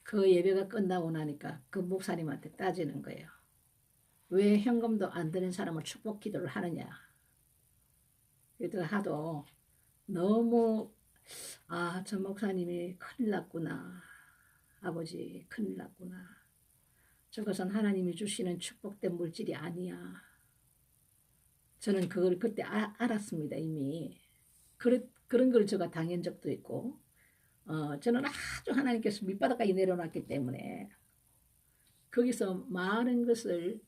그 예배가 끝나고 나니까 그 목사님한테 따지는 거예요. 왜 현금도 안 드는 사람을 축복 기도를 하느냐. 그래도 하도 너무 저 목사님이 큰일 났구나. 아버지 큰일 났구나. 저것은 하나님이 주시는 축복된 물질이 아니야. 저는 그걸 그때 알았습니다. 이미. 그런 걸 제가 당한 적도 있고 저는 아주 하나님께서 밑바닥까지 내려놨기 때문에 거기서 많은 것을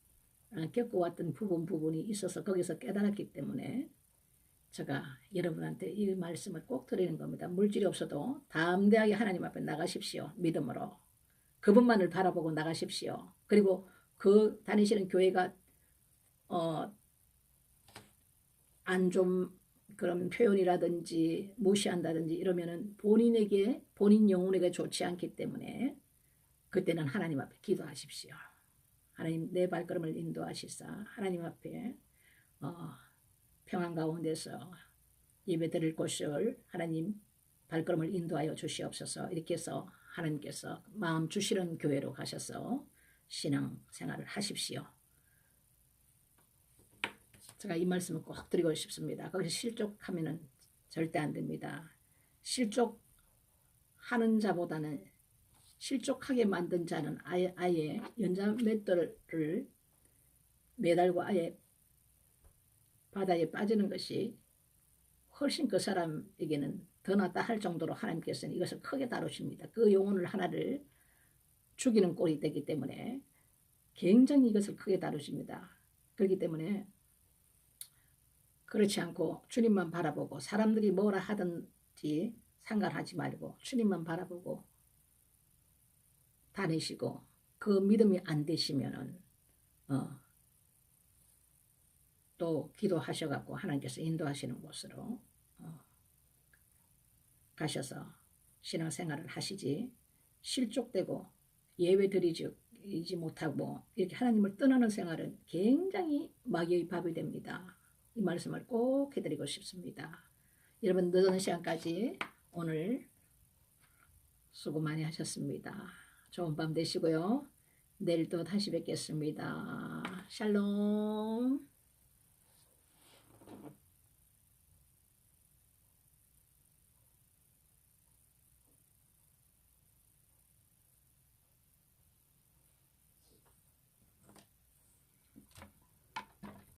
겪어왔던 부분이 있어서 거기서 깨달았기 때문에 제가 여러분한테 이 말씀을 꼭 드리는 겁니다. 물질이 없어도 담대하게 하나님 앞에 나가십시오. 믿음으로. 그분만을 바라보고 나가십시오. 그리고 그 다니시는 교회가 안 좀 그런 표현이라든지 무시한다든지 이러면은 본인 영혼에게 좋지 않기 때문에 그때는 하나님 앞에 기도하십시오. 하나님 내 발걸음을 인도하시사 하나님 앞에 평안 가운데서 예배 드릴 곳을 하나님 발걸음을 인도하여 주시옵소서. 이렇게 해서 하나님께서 마음 주시는 교회로 가셔서 신앙생활을 하십시오. 제가 이 말씀을 꼭 드리고 싶습니다. 거기서 실족하면은 절대 안 됩니다. 실족하는 자보다는 실족하게 만든 자는 아예 연자 맷돌을 매달고 아예 바다에 빠지는 것이 훨씬 그 사람에게는 더 낫다 할 정도로 하나님께서는 이것을 크게 다루십니다. 그 영혼을 하나를 죽이는 꼴이 되기 때문에 굉장히 이것을 크게 다루십니다. 그렇기 때문에 그렇지 않고 주님만 바라보고 사람들이 뭐라 하든지 상관하지 말고 주님만 바라보고 다니시고 그 믿음이 안 되시면은 또 기도하셔갖고 하나님께서 인도하시는 곳으로 가셔서 신앙생활을 하시지 실족되고 예외드리지 못하고 이렇게 하나님을 떠나는 생활은 굉장히 마귀의 밥이 됩니다. 이 말씀을 꼭 해드리고 싶습니다. 여러분 늦은 시간까지 오늘 수고 많이 하셨습니다. 좋은 밤 되시고요. 내일 또 다시 뵙겠습니다. 샬롬.